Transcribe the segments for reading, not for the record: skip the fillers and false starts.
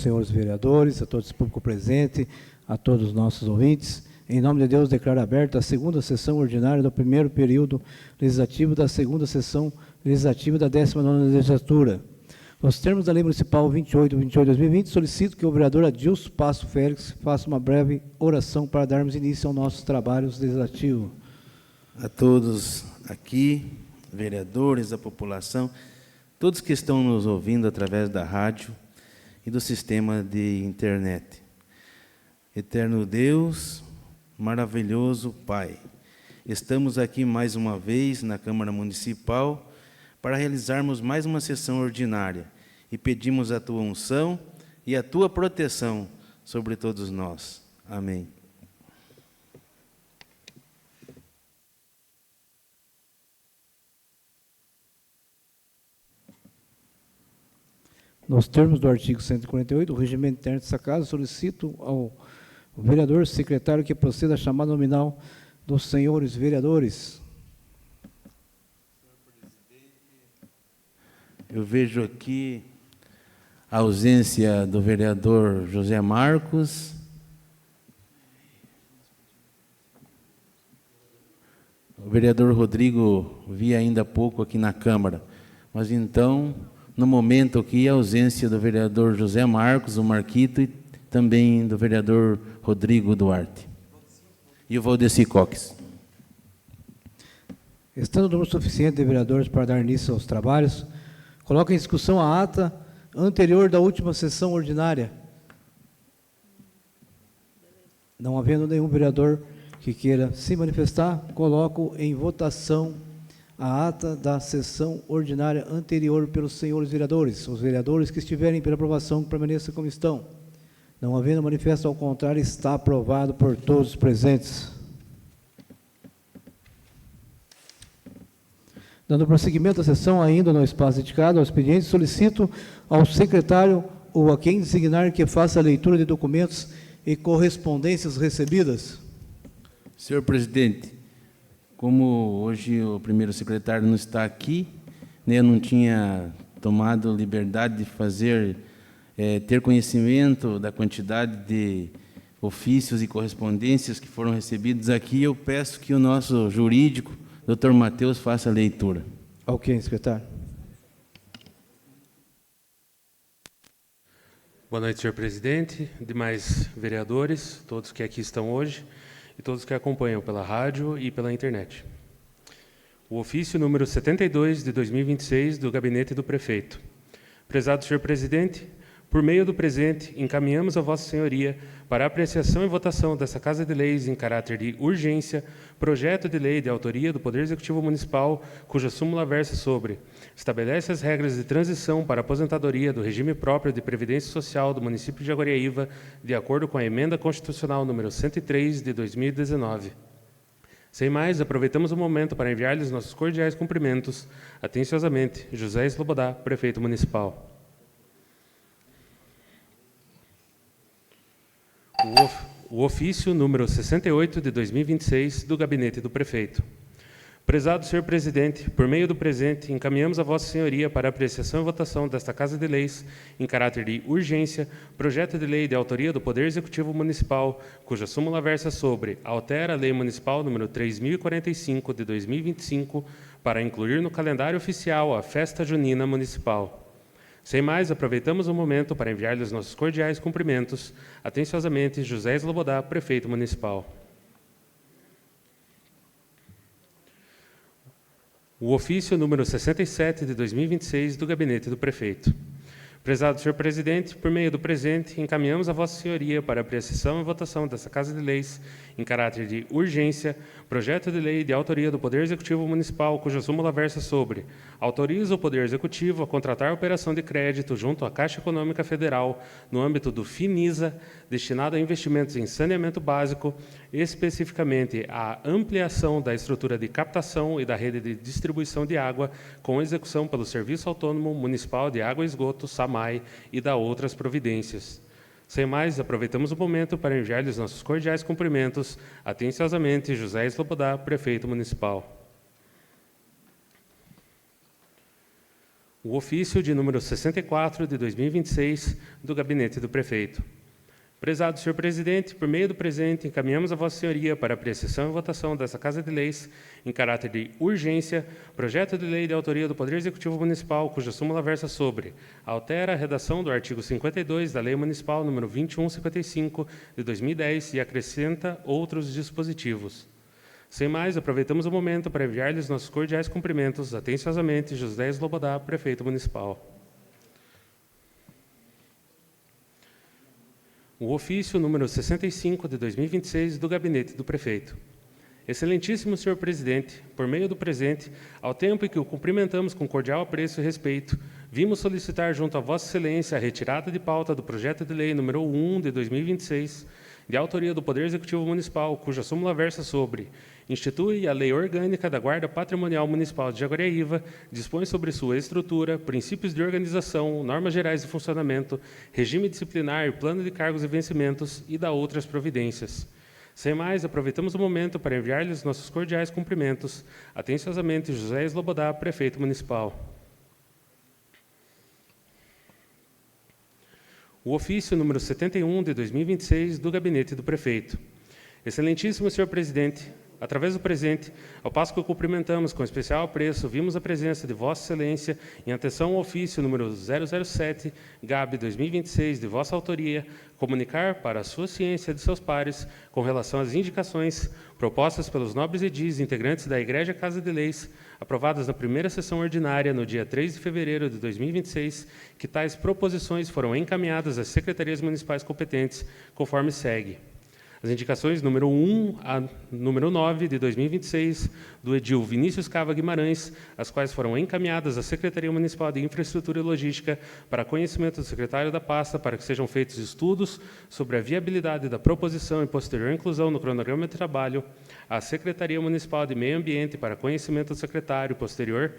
senhores vereadores, a todo esse público presente, a todos os nossos ouvintes. Em nome de Deus, declaro aberta a segunda sessão ordinária do primeiro período legislativo da segunda sessão legislativa da 19ª legislatura. Nos termos da Lei Municipal 28/2020, solicito que o vereador Adilson Passo Félix faça uma breve oração para darmos início aos nossos trabalhos legislativos. A todos aqui, vereadores, a população, todos que estão nos ouvindo através da rádio e do sistema de internet. Eterno Deus, maravilhoso Pai, estamos aqui mais uma vez na Câmara Municipal para realizarmos mais uma sessão ordinária e pedimos a Tua unção e a Tua proteção sobre todos nós. Amém. Nos termos do artigo 148 do Regimento Interno dessa Casa, solicito ao vereador secretário que proceda à chamada nominal dos senhores vereadores. Eu vejo aqui a ausência do vereador José Marcos. O vereador Rodrigo vi ainda há pouco aqui na Câmara, mas então, no momento aqui, a ausência do vereador José Marcos, o Marquito, e também do vereador Rodrigo Duarte. E o Valdeci Coques. Estando o número suficiente de vereadores para dar início aos trabalhos, coloco em discussão a ata anterior da última sessão ordinária. Não havendo nenhum vereador que queira se manifestar, coloco em votação a ata da sessão ordinária anterior pelos senhores vereadores. Os vereadores que estiverem pela aprovação permaneçam como estão. Não havendo manifesto ao contrário, está aprovado por todos os presentes. Dando prosseguimento à sessão, ainda no espaço dedicado ao expediente, solicito ao secretário ou a quem designar que faça a leitura de documentos e correspondências recebidas. Senhor presidente, como hoje o primeiro secretário não está aqui, né, eu não tinha tomado liberdade de ter conhecimento da quantidade de ofícios e correspondências que foram recebidos aqui, eu peço que o nosso jurídico, Dr. Matheus, faça a leitura. Ok, secretário. Boa noite, senhor presidente, demais vereadores, todos que aqui estão hoje e todos que acompanham pela rádio e pela internet. O ofício número 72 de 2026 do Gabinete do Prefeito. Prezado senhor presidente, por meio do presente, encaminhamos a Vossa Senhoria para apreciação e votação desta Casa de Leis em caráter de urgência, projeto de lei de autoria do Poder Executivo Municipal, cuja súmula versa sobre: estabelece as regras de transição para a aposentadoria do regime próprio de previdência social do município de Jaguariaíva, de acordo com a Emenda Constitucional número 103 de 2019. Sem mais, aproveitamos o momento para enviar-lhes nossos cordiais cumprimentos. Atenciosamente, José Slobodá, Prefeito Municipal. O ofício número 68 de 2026 do Gabinete do Prefeito. Prezado senhor presidente, por meio do presente, encaminhamos a Vossa Senhoria para apreciação e votação desta Casa de Leis, em caráter de urgência, projeto de lei de autoria do Poder Executivo Municipal, cuja súmula versa sobre: altera a Lei Municipal número 3045 de 2025 para incluir no calendário oficial a Festa Junina Municipal. Sem mais, aproveitamos o momento para enviar-lhes nossos cordiais cumprimentos. Atenciosamente, José Slobodá, Prefeito Municipal. O ofício número 67 de 2026 do Gabinete do Prefeito. Prezado senhor presidente, por meio do presente, encaminhamos a Vossa Senhoria para apreciação e votação desta Casa de Leis, em caráter de urgência, projeto de lei de autoria do Poder Executivo Municipal, cuja súmula versa sobre: autoriza o Poder Executivo a contratar operação de crédito junto à Caixa Econômica Federal, no âmbito do FINISA, destinado a investimentos em saneamento básico, especificamente a ampliação da estrutura de captação e da rede de distribuição de água, com execução pelo Serviço Autônomo Municipal de Água e Esgoto, SAMAI, e da outras providências. Sem mais, aproveitamos o momento para enviar-lhes nossos cordiais cumprimentos. Atenciosamente, José Slobodá, Prefeito Municipal. O ofício de número 64 de 2026 do Gabinete do Prefeito. Prezado senhor presidente, por meio do presente, encaminhamos a Vossa Senhoria para apreciação e votação dessa Casa de Leis, em caráter de urgência, projeto de lei de autoria do Poder Executivo Municipal, cuja súmula versa sobre: altera a redação do artigo 52 da Lei Municipal número 2155 de 2010 e acrescenta outros dispositivos. Sem mais, aproveitamos o momento para enviar-lhes nossos cordiais cumprimentos. Atenciosamente, José Slobodá, Prefeito Municipal. O ofício número 65 de 2026 do Gabinete do Prefeito. Excelentíssimo senhor presidente, por meio do presente, ao tempo em que o cumprimentamos com cordial apreço e respeito, vimos solicitar junto a Vossa Excelência a retirada de pauta do projeto de lei número 1 de 2026, de autoria do Poder Executivo Municipal, cuja súmula versa sobre: institui a Lei Orgânica da Guarda Patrimonial Municipal de Jaguariaíva, dispõe sobre sua estrutura, princípios de organização, normas gerais de funcionamento, regime disciplinar, plano de cargos e vencimentos e da outras providências. Sem mais, aproveitamos o momento para enviar-lhes nossos cordiais cumprimentos. Atenciosamente, José Slobodá, Prefeito Municipal. O ofício número 71 de 2026 do Gabinete do Prefeito. Excelentíssimo senhor presidente, através do presente, ao passo que o cumprimentamos com especial apreço, vimos a presença de Vossa Excelência em atenção ao ofício número 007, GAB 2026, de vossa autoria, comunicar para a sua ciência e de seus pares, com relação às indicações propostas pelos nobres edis integrantes da Igreja Casa de Leis, aprovadas na primeira sessão ordinária no dia 3 de fevereiro de 2026, que tais proposições foram encaminhadas às secretarias municipais competentes, conforme segue. As indicações número 1 a número 9 de 2026 do edil Vinícius Cava Guimarães, as quais foram encaminhadas à Secretaria Municipal de Infraestrutura e Logística para conhecimento do secretário da pasta para que sejam feitos estudos sobre a viabilidade da proposição e posterior inclusão no cronograma de trabalho, à Secretaria Municipal de Meio Ambiente para conhecimento do secretário e posterior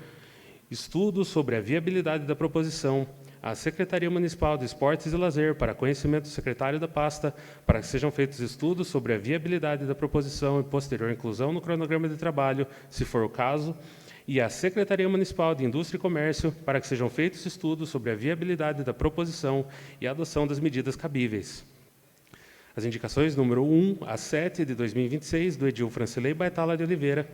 estudos sobre a viabilidade da proposição, à Secretaria Municipal de Esportes e Lazer para conhecimento do secretário da pasta, para que sejam feitos estudos sobre a viabilidade da proposição e posterior inclusão no cronograma de trabalho, se for o caso, e à Secretaria Municipal de Indústria e Comércio, para que sejam feitos estudos sobre a viabilidade da proposição e a adoção das medidas cabíveis. As indicações número 1 a 7 de 2026 do edil Francilei Baitala de Oliveira,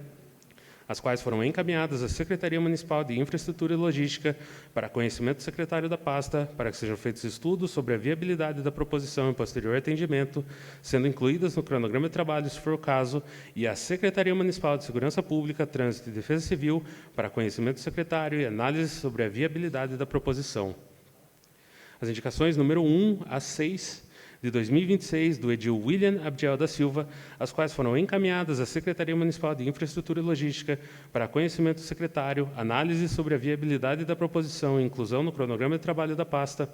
as quais foram encaminhadas à Secretaria Municipal de Infraestrutura e Logística para conhecimento do secretário da pasta, para que sejam feitos estudos sobre a viabilidade da proposição e posterior atendimento, sendo incluídas no cronograma de trabalho, se for o caso, e à Secretaria Municipal de Segurança Pública, Trânsito e Defesa Civil para conhecimento do secretário e análise sobre a viabilidade da proposição. As indicações número 1 a 6 de 2026, do edil William Abdiel da Silva, as quais foram encaminhadas à Secretaria Municipal de Infraestrutura e Logística para conhecimento do secretário, análise sobre a viabilidade da proposição e inclusão no cronograma de trabalho da pasta,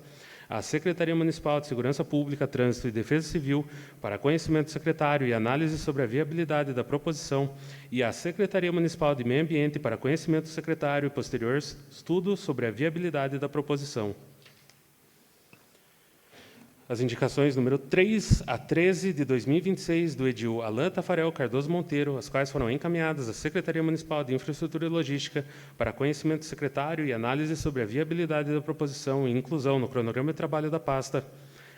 à Secretaria Municipal de Segurança Pública, Trânsito e Defesa Civil para conhecimento do secretário e análise sobre a viabilidade da proposição, e à Secretaria Municipal de Meio Ambiente para conhecimento do secretário e posterior estudo sobre a viabilidade da proposição. As indicações número 3 a 13 de 2026 do edil Alain Tafarel Cardoso Monteiro, as quais foram encaminhadas à Secretaria Municipal de Infraestrutura e Logística para conhecimento do secretário e análise sobre a viabilidade da proposição e inclusão no cronograma de trabalho da pasta,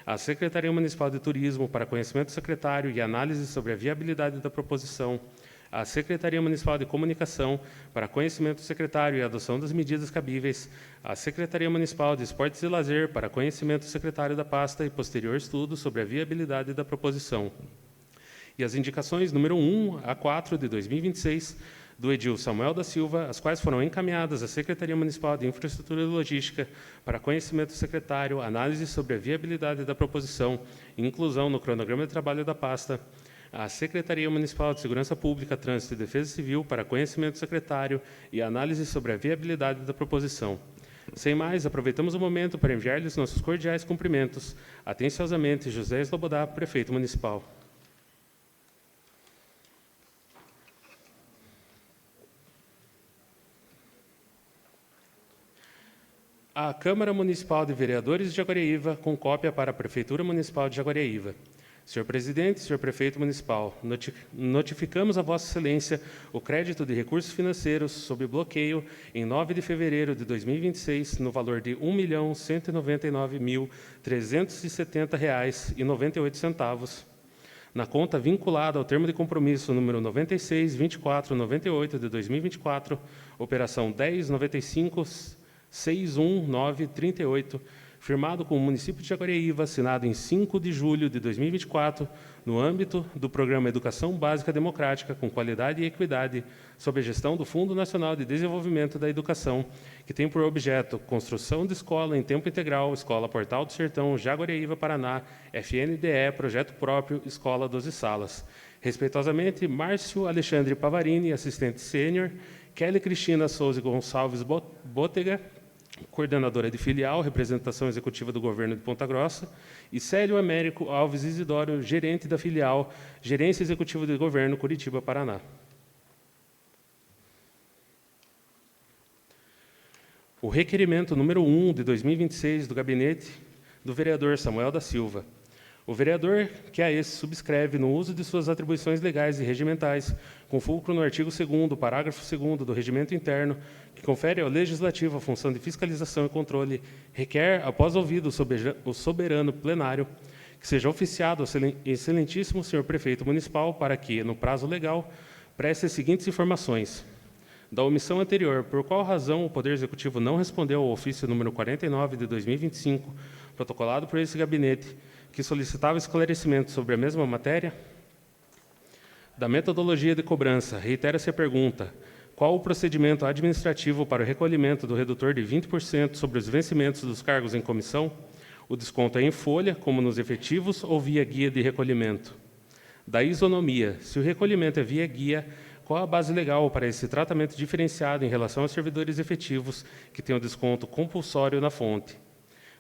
à Secretaria Municipal de Turismo para conhecimento do secretário e análise sobre a viabilidade da proposição, à Secretaria Municipal de Comunicação para conhecimento do secretário e adoção das medidas cabíveis, à Secretaria Municipal de Esportes e Lazer para conhecimento do secretário da pasta e posterior estudo sobre a viabilidade da proposição. E as indicações número 1 a 4 de 2026 do edil Samuel da Silva, as quais foram encaminhadas à Secretaria Municipal de Infraestrutura e Logística para conhecimento do secretário, análise sobre a viabilidade da proposição e inclusão no cronograma de trabalho da pasta, à Secretaria Municipal de Segurança Pública, Trânsito e Defesa Civil para conhecimento do secretário e análise sobre a viabilidade da proposição. Sem mais, aproveitamos o momento para enviar-lhes nossos cordiais cumprimentos. Atenciosamente, José Slobodá, Prefeito Municipal. A Câmara Municipal de Vereadores de Jaguariaíva, com cópia para a Prefeitura Municipal de Jaguariaíva. Senhor Presidente, senhor Prefeito Municipal, notificamos a Vossa Excelência o crédito de recursos financeiros sob bloqueio em 9 de fevereiro de 2026, no valor de R$ 1.199.370,98, na conta vinculada ao termo de compromisso número 96.24.98 de 2024, operação 10.95.619.38, firmado com o município de Jaguariúna, assinado em 5 de julho de 2024, no âmbito do Programa Educação Básica Democrática com Qualidade e Equidade, sob a gestão do Fundo Nacional de Desenvolvimento da Educação, que tem por objeto construção de escola em tempo integral, Escola Portal do Sertão, Jaguariúna, Paraná, FNDE, projeto próprio, Escola 12 Salas. Respeitosamente, Márcio Alexandre Pavarini, assistente sênior, Kelly Cristina Souza Gonçalves Bótega, coordenadora de filial, representação executiva do governo de Ponta Grossa, e Célio Américo Alves Isidoro, gerente da filial, gerência executiva do governo, Curitiba, Paraná. O requerimento número 1 de 2026 do gabinete do vereador Samuel da Silva. O vereador que a esse subscreve no uso de suas atribuições legais e regimentais, com fulcro no artigo 2º, parágrafo 2º do Regimento Interno, que confere ao Legislativo a função de fiscalização e controle, requer, após ouvido o soberano plenário, que seja oficiado ao excelentíssimo senhor Prefeito Municipal para que, no prazo legal, preste as seguintes informações. Da omissão anterior, por qual razão o Poder Executivo não respondeu ao ofício número 49 de 2025, protocolado por esse gabinete, que solicitava esclarecimento sobre a mesma matéria? Da metodologia de cobrança, reitera-se a pergunta: qual o procedimento administrativo para o recolhimento do redutor de 20% sobre os vencimentos dos cargos em comissão? O desconto é em folha, como nos efetivos, ou via guia de recolhimento? Da isonomia, se o recolhimento é via guia, qual a base legal para esse tratamento diferenciado em relação aos servidores efetivos que têm o desconto compulsório na fonte?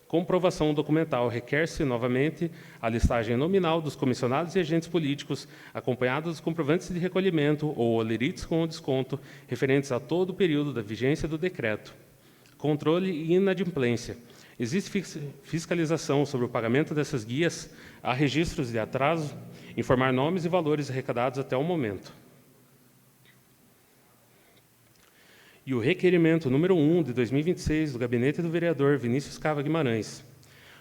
Comprovação documental, requer-se novamente a listagem nominal dos comissionados e agentes políticos, acompanhados dos comprovantes de recolhimento ou olerites com o desconto, referentes a todo o período da vigência do decreto. Controle e inadimplência. Existe fiscalização sobre o pagamento dessas guias? Há registros de atraso? Informar nomes e valores arrecadados até o momento. E o requerimento número 1 de 2026 do gabinete do vereador Vinícius Cava Guimarães.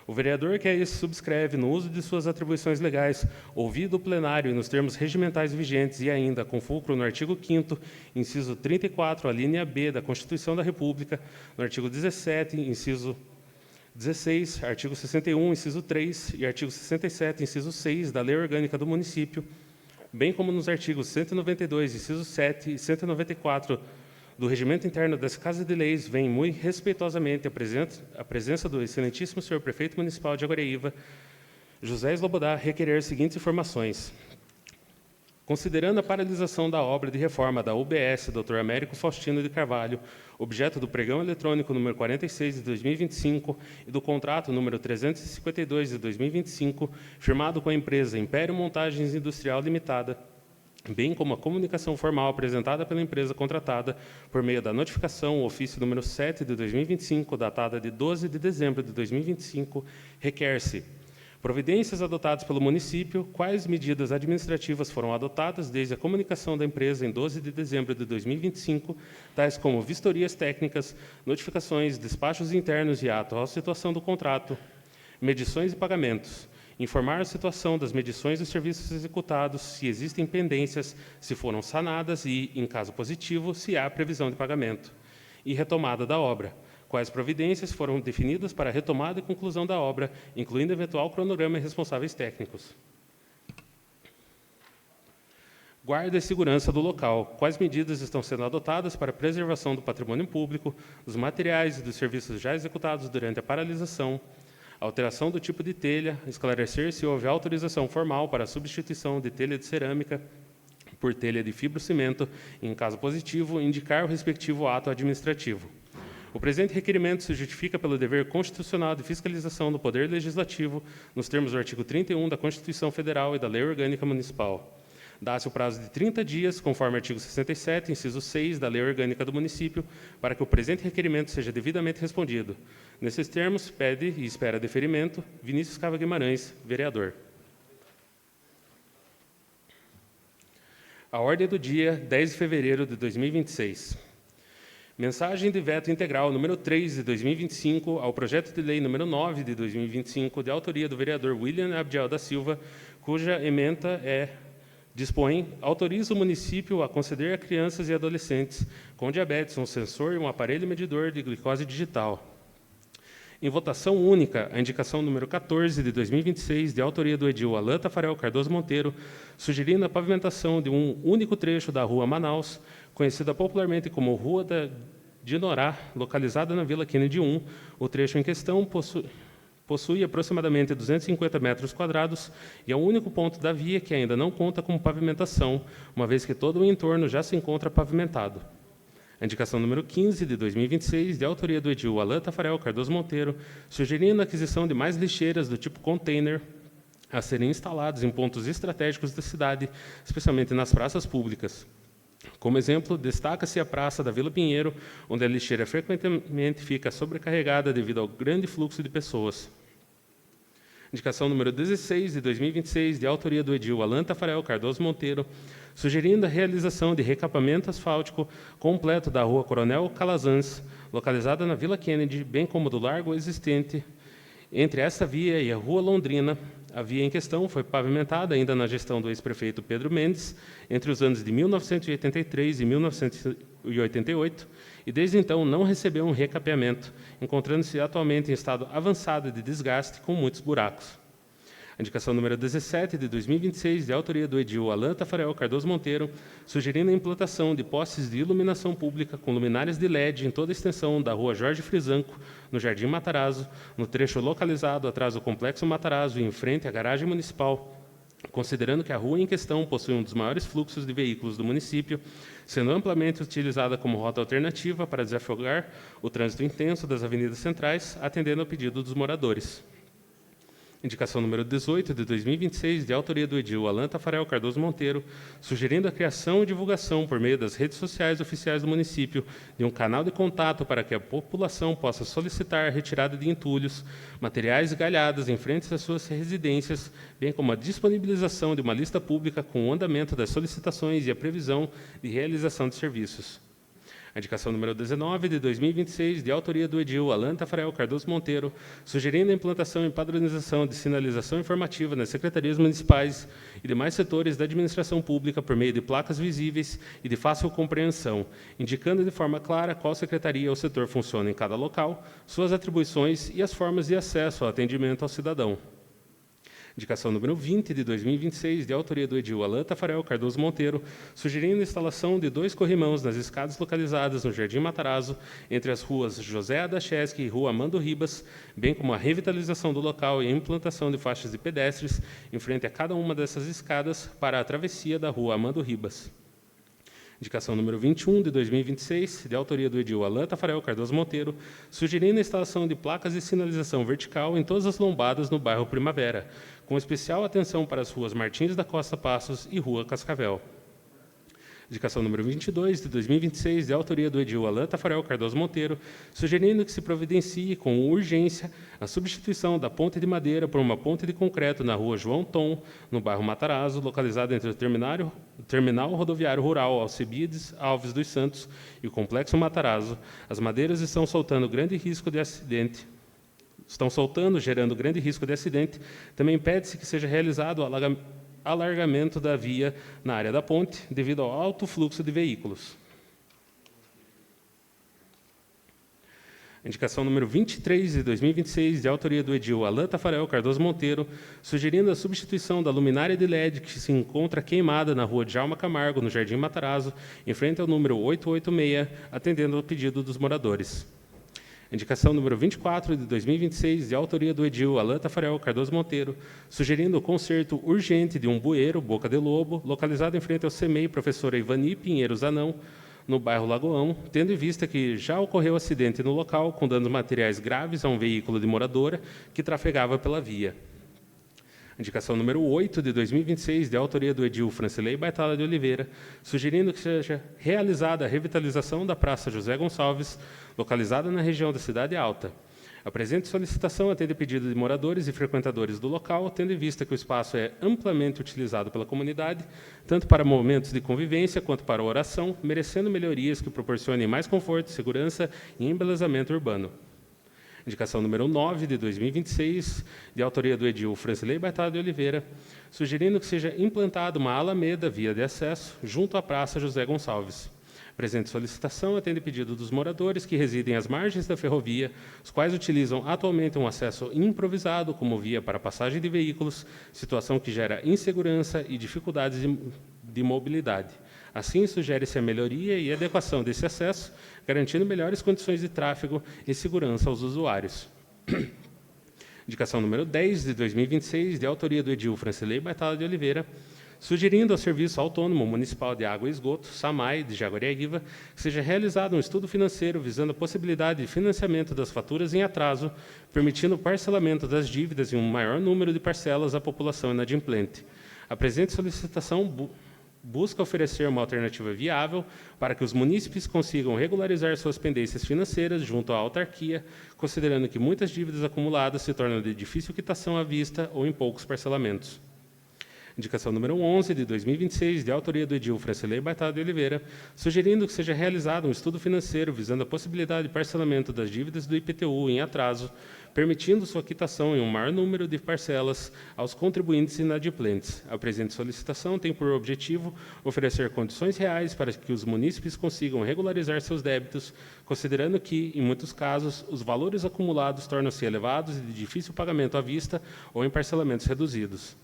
O vereador que a esse subscreve no uso de suas atribuições legais, ouvido o plenário e nos termos regimentais vigentes e ainda com fulcro no artigo 5º, inciso 34, a linha B da Constituição da República, no artigo 17, inciso 16, artigo 61, inciso 3 e artigo 67, inciso 6 da Lei Orgânica do Município, bem como nos artigos 192, inciso 7 e 194 do Regimento Interno das Casas de Leis, vem muito respeitosamente a presença do excelentíssimo senhor Prefeito Municipal de Jaguariúna, José Slobodá, requerer as seguintes informações. Considerando a paralisação da obra de reforma da UBS, Dr. Américo Faustino de Carvalho, objeto do pregão eletrônico número 46 de 2025 e do contrato número 352 de 2025, firmado com a empresa Império Montagens Industrial Limitada, bem como a comunicação formal apresentada pela empresa contratada por meio da notificação, ofício número 7 de 2025, datada de 12 de dezembro de 2025, requer-se providências adotadas pelo município, quais medidas administrativas foram adotadas desde a comunicação da empresa em 12 de dezembro de 2025, tais como vistorias técnicas, notificações, despachos internos e ato à situação do contrato, medições e pagamentos. Informar a situação das medições dos serviços executados, se existem pendências, se foram sanadas e, em caso positivo, se há previsão de pagamento. E retomada da obra. Quais providências foram definidas para a retomada e conclusão da obra, incluindo eventual cronograma e responsáveis técnicos. Guarda e segurança do local. Quais medidas estão sendo adotadas para a preservação do patrimônio público, dos materiais e dos serviços já executados durante a paralisação, alteração do tipo de telha, esclarecer se houve autorização formal para a substituição de telha de cerâmica por telha de fibrocimento, e, em caso positivo, indicar o respectivo ato administrativo. O presente requerimento se justifica pelo dever constitucional de fiscalização do Poder Legislativo, nos termos do artigo 31 da Constituição Federal e da Lei Orgânica Municipal. Dá-se o prazo de 30 dias, conforme o artigo 67, inciso 6 da Lei Orgânica do Município, para que o presente requerimento seja devidamente respondido. Nesses termos, pede e espera deferimento Vinícius Cava Guimarães, vereador. A ordem do dia, 10 de fevereiro de 2026. Mensagem de veto integral número 3 de 2025 ao projeto de lei número 9 de 2025, de autoria do vereador William Abdiel da Silva, cuja ementa dispõe, autoriza o município a conceder a crianças e adolescentes com diabetes um sensor e um aparelho medidor de glicose digital. Em votação única, a indicação número 14 de 2026, de autoria do edil Alan Tafarel Cardoso Monteiro, sugerindo a pavimentação de um único trecho da Rua Manaus, conhecida popularmente como Rua de Norá, localizada na Vila Kennedy 1. O trecho em questão possui aproximadamente 250 metros quadrados e é o único ponto da via que ainda não conta com pavimentação, uma vez que todo o entorno já se encontra pavimentado. A indicação número 15 de 2026, de autoria do edil Alan Tafarel Cardoso Monteiro, sugerindo a aquisição de mais lixeiras do tipo container a serem instaladas em pontos estratégicos da cidade, especialmente nas praças públicas. Como exemplo, destaca-se a Praça da Vila Pinheiro, onde a lixeira frequentemente fica sobrecarregada devido ao grande fluxo de pessoas. Indicação número 16 de 2026, de autoria do edil Alan Tafarel Cardoso Monteiro, sugerindo a realização de recapamento asfáltico completo da Rua Coronel Calazans, localizada na Vila Kennedy, bem como do largo existente entre esta via e a Rua Londrina. A via em questão foi pavimentada ainda na gestão do ex-prefeito Pedro Mendes, entre os anos de 1983 e 1988, e desde então não recebeu um recapeamento, encontrando-se atualmente em estado avançado de desgaste, com muitos buracos. A indicação número 17 de 2026, de autoria do edil Alan Tafarel Cardoso Monteiro, sugerindo a implantação de postes de iluminação pública com luminárias de LED em toda a extensão da Rua Jorge Frisanco, no Jardim Matarazzo, no trecho localizado atrás do Complexo Matarazzo e em frente à garagem municipal, considerando que a rua em questão possui um dos maiores fluxos de veículos do município, sendo amplamente utilizada como rota alternativa para desafogar o trânsito intenso das avenidas centrais, atendendo ao pedido dos moradores. Indicação número 18 de 2026, de autoria do edil Alan Tafarel Cardoso Monteiro, sugerindo a criação e divulgação por meio das redes sociais oficiais do município de um canal de contato para que a população possa solicitar a retirada de entulhos, materiais e galhadas em frente às suas residências, bem como a disponibilização de uma lista pública com o andamento das solicitações e a previsão de realização de serviços. A indicação número 19 de 2026, de autoria do edil Alan Tafarel Cardoso Monteiro, sugerindo a implantação e padronização de sinalização informativa nas secretarias municipais e demais setores da administração pública por meio de placas visíveis e de fácil compreensão, indicando de forma clara qual secretaria ou setor funciona em cada local, suas atribuições e as formas de acesso ao atendimento ao cidadão. Indicação número 20 de 2026, de autoria do edil Alan Tafarel Cardoso Monteiro, sugerindo a instalação de 2 corrimãos nas escadas localizadas no Jardim Matarazzo, entre as ruas José Adacheschi e Rua Amando Ribas, bem como a revitalização do local e a implantação de faixas de pedestres em frente a cada uma dessas escadas para a travessia da Rua Amando Ribas. Indicação número 21 de 2026, de autoria do edil Alan Tafarel Cardoso Monteiro, sugerindo a instalação de placas de sinalização vertical em todas as lombadas no bairro Primavera, com especial atenção para as ruas Martins da Costa Passos e Rua Cascavel. Indicação número 22 de 2026, de autoria do edil Alan Tafarel Cardoso Monteiro, sugerindo que se providencie com urgência a substituição da ponte de madeira por uma ponte de concreto na Rua João Tom, no bairro Matarazzo, localizada entre o terminal rodoviário rural Alcebiades Alves dos Santos e o Complexo Matarazzo. As madeiras estão soltando, gerando grande risco de acidente. Também pede-se que seja realizado o alargamento da via na área da ponte, devido ao alto fluxo de veículos. Indicação número 23 de 2026, de autoria do edil Alan Tafarel Cardoso Monteiro, sugerindo a substituição da luminária de LED que se encontra queimada na Rua Djalma Camargo, no Jardim Matarazzo, em frente ao número 886, atendendo ao pedido dos moradores. Indicação número 24 de 2026, de autoria do edil Alan Tafarel Cardoso Monteiro, sugerindo o conserto urgente de um bueiro, Boca de Lobo, localizado em frente ao CEMEI Professora Ivani Pinheiro Zanão, no bairro Lagoão, tendo em vista que já ocorreu acidente no local, com danos materiais graves a um veículo de moradora que trafegava pela via. Indicação número 8 de 2026, de autoria do edil Francilei Baitala de Oliveira, sugerindo que seja realizada a revitalização da Praça José Gonçalves, localizada na região da Cidade Alta. A presente solicitação atende pedido de moradores e frequentadores do local, tendo em vista que o espaço é amplamente utilizado pela comunidade, tanto para momentos de convivência quanto para oração, merecendo melhorias que proporcionem mais conforto, segurança e embelezamento urbano. Indicação número 9, de 2026, de autoria do edil Francilei Batalha de Oliveira, sugerindo que seja implantada uma alameda, via de acesso, junto à Praça José Gonçalves. A presente solicitação atende pedido dos moradores que residem às margens da ferrovia, os quais utilizam atualmente um acesso improvisado como via para passagem de veículos, situação que gera insegurança e dificuldades de mobilidade. Assim, sugere-se a melhoria e adequação desse acesso, garantindo melhores condições de tráfego e segurança aos usuários. Indicação número 10, de 2026, de autoria do edil Francilei Batalha de Oliveira, sugerindo ao Serviço Autônomo Municipal de Água e Esgoto, SAMAI, de Jaguariaguiva, que seja realizado um estudo financeiro visando a possibilidade de financiamento das faturas em atraso, permitindo o parcelamento das dívidas em um maior número de parcelas à população inadimplente. A presente solicitação busca oferecer uma alternativa viável para que os munícipes consigam regularizar suas pendências financeiras junto à autarquia, considerando que muitas dívidas acumuladas se tornam de difícil quitação à vista ou em poucos parcelamentos. Indicação número 11, de 2026, de autoria do edil Francilei Batalha de Oliveira, sugerindo que seja realizado um estudo financeiro visando a possibilidade de parcelamento das dívidas do IPTU em atraso, permitindo sua quitação em um maior número de parcelas aos contribuintes inadimplentes. A presente solicitação tem por objetivo oferecer condições reais para que os munícipes consigam regularizar seus débitos, considerando que, em muitos casos, os valores acumulados tornam-se elevados e de difícil pagamento à vista ou em parcelamentos reduzidos.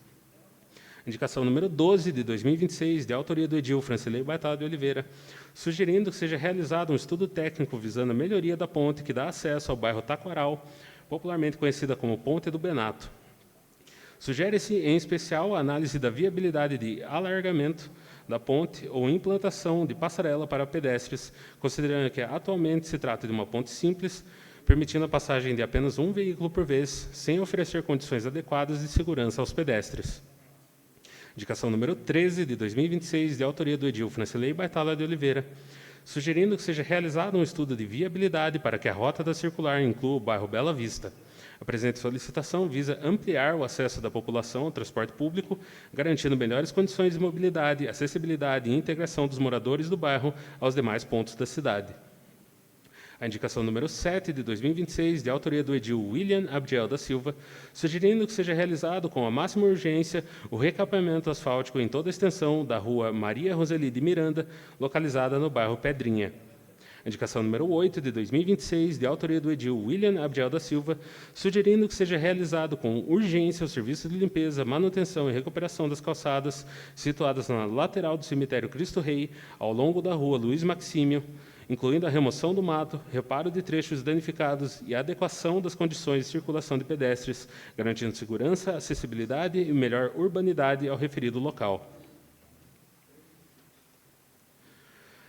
Indicação número 12, de 2026, de autoria do edil Francilei Batalha de Oliveira, sugerindo que seja realizado um estudo técnico visando a melhoria da ponte que dá acesso ao bairro Taquaral, popularmente conhecida como Ponte do Benato. Sugere-se, em especial, a análise da viabilidade de alargamento da ponte ou implantação de passarela para pedestres, considerando que atualmente se trata de uma ponte simples, permitindo a passagem de apenas um veículo por vez, sem oferecer condições adequadas de segurança aos pedestres. Indicação número 13, de 2026, de autoria do edil Francilei Batalha de Oliveira, sugerindo que seja realizado um estudo de viabilidade para que a rota da circular inclua o bairro Bela Vista. A presente solicitação visa ampliar o acesso da população ao transporte público, garantindo melhores condições de mobilidade, acessibilidade e integração dos moradores do bairro aos demais pontos da cidade. A indicação número 7, de 2026, de autoria do edil William Abdiel da Silva, sugerindo que seja realizado com a máxima urgência o recapeamento asfáltico em toda a extensão da rua Maria Roseli de Miranda, localizada no bairro Pedrinha. A indicação número 8, de 2026, de autoria do edil William Abdiel da Silva, sugerindo que seja realizado com urgência o serviço de limpeza, manutenção e recuperação das calçadas situadas na lateral do cemitério Cristo Rei, ao longo da rua Luiz Maxímio, incluindo a remoção do mato, reparo de trechos danificados e adequação das condições de circulação de pedestres, garantindo segurança, acessibilidade e melhor urbanidade ao referido local.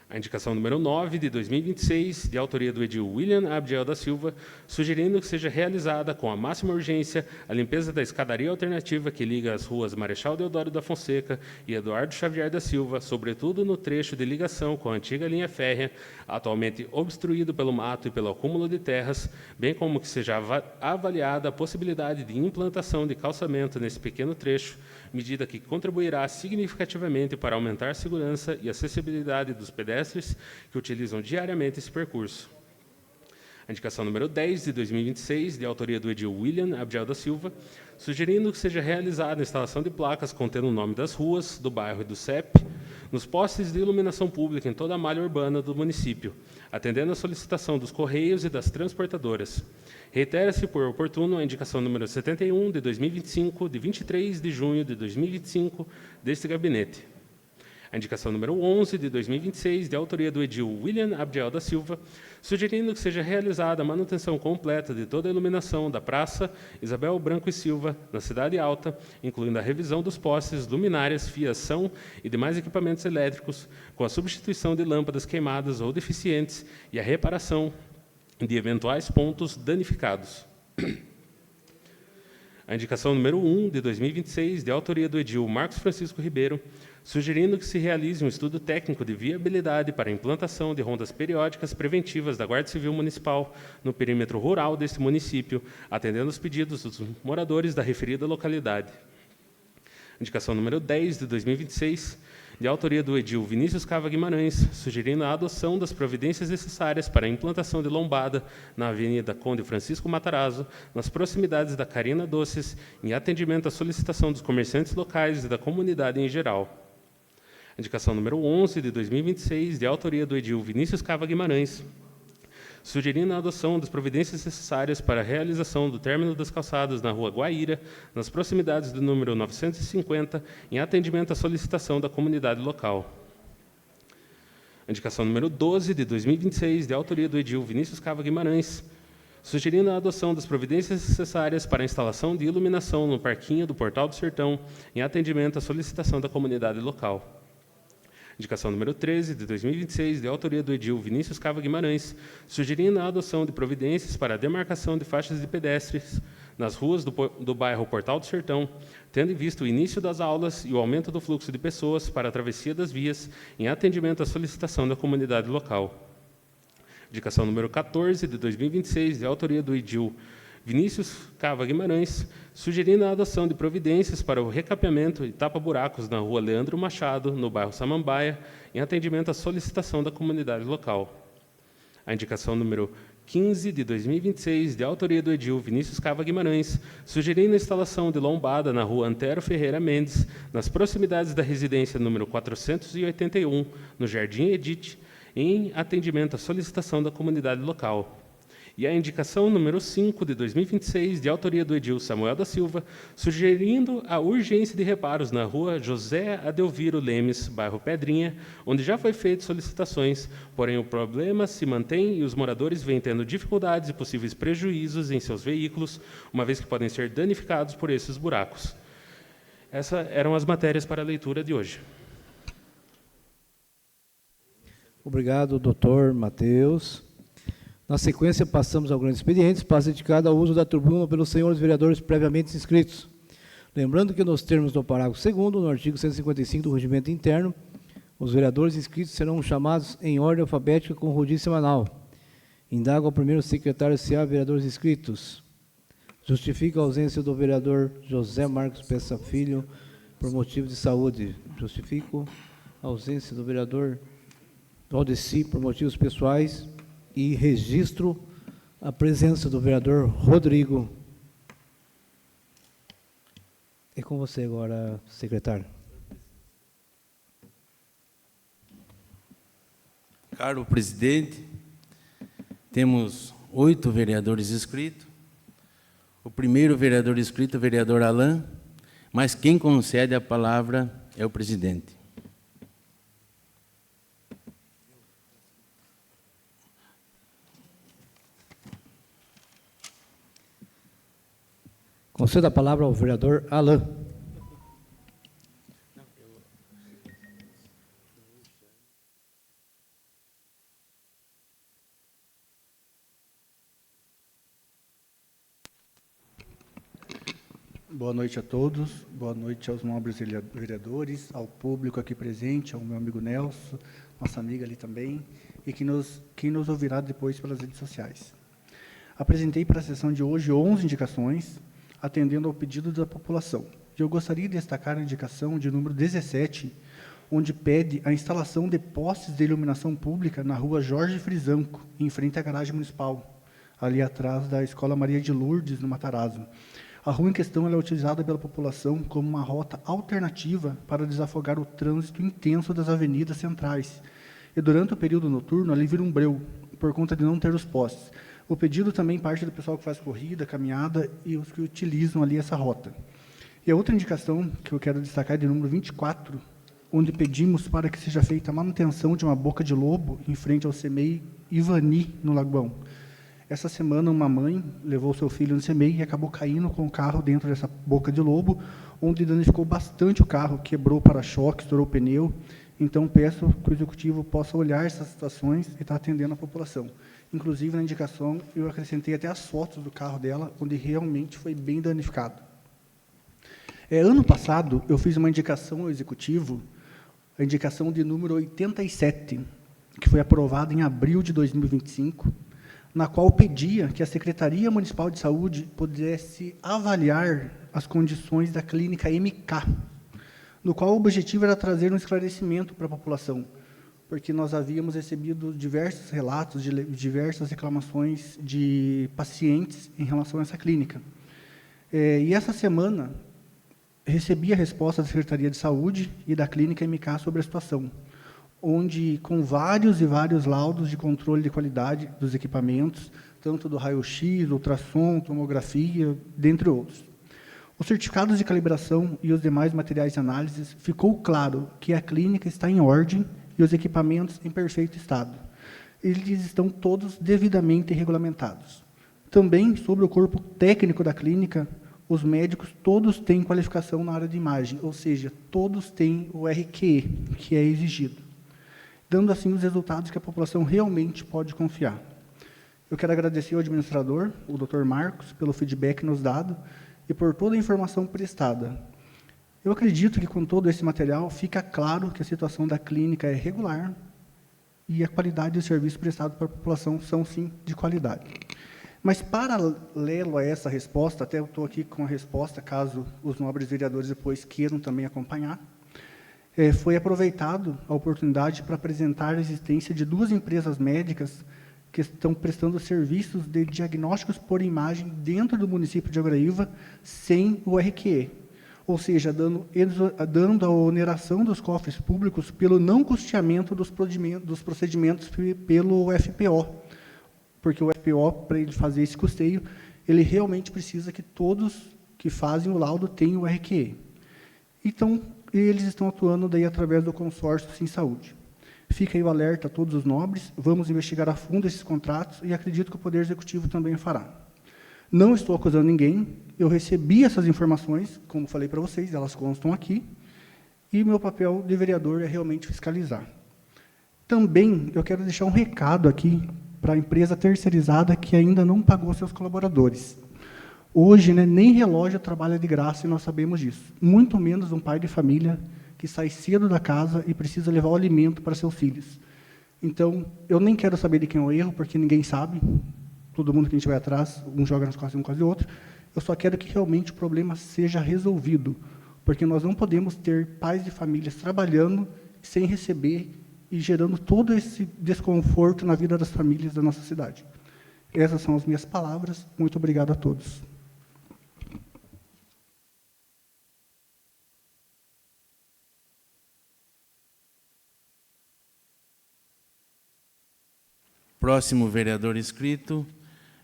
A indicação número 9, de 2026, de autoria do edil William Abdiel da Silva, sugerindo que seja realizada com a máxima urgência a limpeza da escadaria alternativa que liga as ruas Marechal Deodoro da Fonseca e Eduardo Xavier da Silva, sobretudo no trecho de ligação com a antiga linha férrea, atualmente obstruído pelo mato e pelo acúmulo de terras, bem como que seja avaliada a possibilidade de implantação de calçamento nesse pequeno trecho, medida que contribuirá significativamente para aumentar a segurança e acessibilidade dos pedestres que utilizam diariamente esse percurso. A indicação número 10, de 2026, de autoria do edil William Abdiel da Silva, sugerindo que seja realizada a instalação de placas contendo o nome das ruas, do bairro e do CEP, nos postes de iluminação pública em toda a malha urbana do município, atendendo a solicitação dos Correios e das transportadoras. Reitera-se por oportuno a indicação número 71, de 2025, de 23 de junho de 2025, deste gabinete. A indicação número 11, de 2026, de autoria do edil William Abdiel da Silva, sugerindo que seja realizada a manutenção completa de toda a iluminação da Praça Isabel Branco e Silva, na Cidade Alta, incluindo a revisão dos postes, luminárias, fiação e demais equipamentos elétricos, com a substituição de lâmpadas queimadas ou deficientes e a reparação de eventuais pontos danificados. A indicação número 1, de 2026, de autoria do edil Marcos Francisco Ribeiro, sugerindo que se realize um estudo técnico de viabilidade para a implantação de rondas periódicas preventivas da Guarda Civil Municipal no perímetro rural deste município, atendendo os pedidos dos moradores da referida localidade. Indicação número 10, de 2026, de autoria do edil Vinícius Cava Guimarães, sugerindo a adoção das providências necessárias para a implantação de lombada na Avenida Conde Francisco Matarazzo, nas proximidades da Carina Doces, em atendimento à solicitação dos comerciantes locais e da comunidade em geral. Indicação número 11, de 2026, de autoria do edil Vinícius Cava Guimarães, sugerindo a adoção das providências necessárias para a realização do término das calçadas na Rua Guaíra, nas proximidades do número 950, em atendimento à solicitação da comunidade local. Indicação número 12, de 2026, de autoria do edil Vinícius Cava Guimarães, sugerindo a adoção das providências necessárias para a instalação de iluminação no parquinho do Portal do Sertão, em atendimento à solicitação da comunidade local. Indicação número 13, de 2026, de autoria do edil Vinícius Cava Guimarães, sugerindo a adoção de providências para a demarcação de faixas de pedestres nas ruas do bairro Portal do Sertão, tendo em vista o início das aulas e o aumento do fluxo de pessoas para a travessia das vias, em atendimento à solicitação da comunidade local. Indicação número 14, de 2026, de autoria do edil Vinícius Cava Guimarães, sugerindo a adoção de providências para o recapeamento e tapa-buracos na Rua Leandro Machado, no bairro Samambaia, em atendimento à solicitação da comunidade local. A indicação número 15, de 2026, de autoria do edil Vinícius Cava Guimarães, sugerindo a instalação de lombada na Rua Antero Ferreira Mendes, nas proximidades da residência número 481, no Jardim Edith, em atendimento à solicitação da comunidade local. E a indicação número 5, de 2026, de autoria do edil Samuel da Silva, sugerindo a urgência de reparos na Rua José Adelviro Lemes, bairro Pedrinha, onde já foi feito solicitações, porém o problema se mantém e os moradores vêm tendo dificuldades e possíveis prejuízos em seus veículos, uma vez que podem ser danificados por esses buracos. Essas eram as matérias para a leitura de hoje. Obrigado, doutor Matheus. Na sequência, passamos ao grande expediente, espaço dedicado ao uso da tribuna pelos senhores vereadores previamente inscritos. Lembrando que, nos termos do parágrafo 2º, no artigo 155 do Regimento Interno, os vereadores inscritos serão chamados em ordem alfabética com rodízio semanal. Indago ao primeiro secretário se há vereadores inscritos. Justifica a ausência do vereador José Marcos Peça Filho por motivo de saúde. Justifico a ausência do vereador Valdeci por motivos pessoais. E registro a presença do vereador Rodrigo. É com você agora, secretário. Caro presidente, temos 8 vereadores inscritos. O primeiro vereador inscrito é o vereador Alain, mas quem concede a palavra é o presidente. Concedo a palavra ao vereador Alain. Boa noite a todos, boa noite aos nobres vereadores, ao público aqui presente, ao meu amigo Nelson, nossa amiga ali também, e quem nos ouvirá depois pelas redes sociais. Apresentei para a sessão de hoje 11 indicações, atendendo ao pedido da população. Eu gostaria de destacar a indicação de número 17, onde pede a instalação de postes de iluminação pública na Rua Jorge Frisanco, em frente à garagem municipal, ali atrás da Escola Maria de Lourdes, no Matarazzo. A rua em questão ela é utilizada pela população como uma rota alternativa para desafogar o trânsito intenso das avenidas centrais. E durante o período noturno, ali vira um breu, por conta de não ter os postes. O pedido também parte do pessoal que faz corrida, caminhada e os que utilizam ali essa rota. E a outra indicação que eu quero destacar é de número 24, onde pedimos para que seja feita a manutenção de uma boca de lobo em frente ao CEMEI Ivani, no Lagoão. Essa semana, uma mãe levou seu filho no CEMEI e acabou caindo com o carro dentro dessa boca de lobo, onde danificou bastante o carro, quebrou o para-choque, estourou o pneu. Então, peço que o Executivo possa olhar essas situações e estar atendendo a população. Inclusive, na indicação, eu acrescentei até as fotos do carro dela, onde realmente foi bem danificado. Ano passado, eu fiz uma indicação ao Executivo, a indicação de número 87, que foi aprovada em abril de 2025, na qual pedia que a Secretaria Municipal de Saúde pudesse avaliar as condições da clínica MK, no qual o objetivo era trazer um esclarecimento para a população, porque nós havíamos recebido diversos relatos, diversas reclamações de pacientes em relação a essa clínica. E essa semana, recebi a resposta da Secretaria de Saúde e da clínica MK sobre a situação, onde, com vários e vários laudos de controle de qualidade dos equipamentos, tanto do raio-x, ultrassom, tomografia, dentre outros. Os certificados de calibração e os demais materiais de análise, ficou claro que a clínica está em ordem e os equipamentos em perfeito estado. Eles estão todos devidamente regulamentados. Também, sobre o corpo técnico da clínica, os médicos todos têm qualificação na área de imagem, ou seja, todos têm o RQE, que é exigido, dando assim os resultados que a população realmente pode confiar. Eu quero agradecer ao administrador, o Dr. Marcos, pelo feedback nos dado e por toda a informação prestada. Eu acredito que, com todo esse material, fica claro que a situação da clínica é regular e a qualidade do serviço prestado para a população são, sim, de qualidade. Mas, paralelo a essa resposta, até eu estou aqui com a resposta, caso os nobres vereadores depois queiram também acompanhar, foi aproveitado a oportunidade para apresentar a existência de 2 empresas médicas que estão prestando serviços de diagnósticos por imagem dentro do município de Aguaraíva, sem o RQE, ou seja, dando a oneração dos cofres públicos pelo não custeamento dos procedimentos pelo FPO, porque o FPO, para ele fazer esse custeio, ele realmente precisa que todos que fazem o laudo tenham o RQE. Então, eles estão atuando daí através do consórcio Sim Saúde. Fica aí o alerta a todos os nobres, vamos investigar a fundo esses contratos e acredito que o Poder Executivo também o fará. Não estou acusando ninguém, eu recebi essas informações, como falei para vocês, elas constam aqui, e meu papel de vereador é realmente fiscalizar. Também eu quero deixar um recado aqui para a empresa terceirizada que ainda não pagou seus colaboradores. Hoje, nem relógio trabalha de graça e nós sabemos disso, muito menos um pai de família que sai cedo da casa e precisa levar o alimento para seus filhos. Então, eu nem quero saber de quem é o erro, porque ninguém sabe, todo mundo que a gente vai atrás, um joga nas costas de um quase outro, eu só quero que realmente o problema seja resolvido, porque nós não podemos ter pais de famílias trabalhando sem receber e gerando todo esse desconforto na vida das famílias da nossa cidade. Essas são as minhas palavras, muito obrigado a todos. Próximo vereador inscrito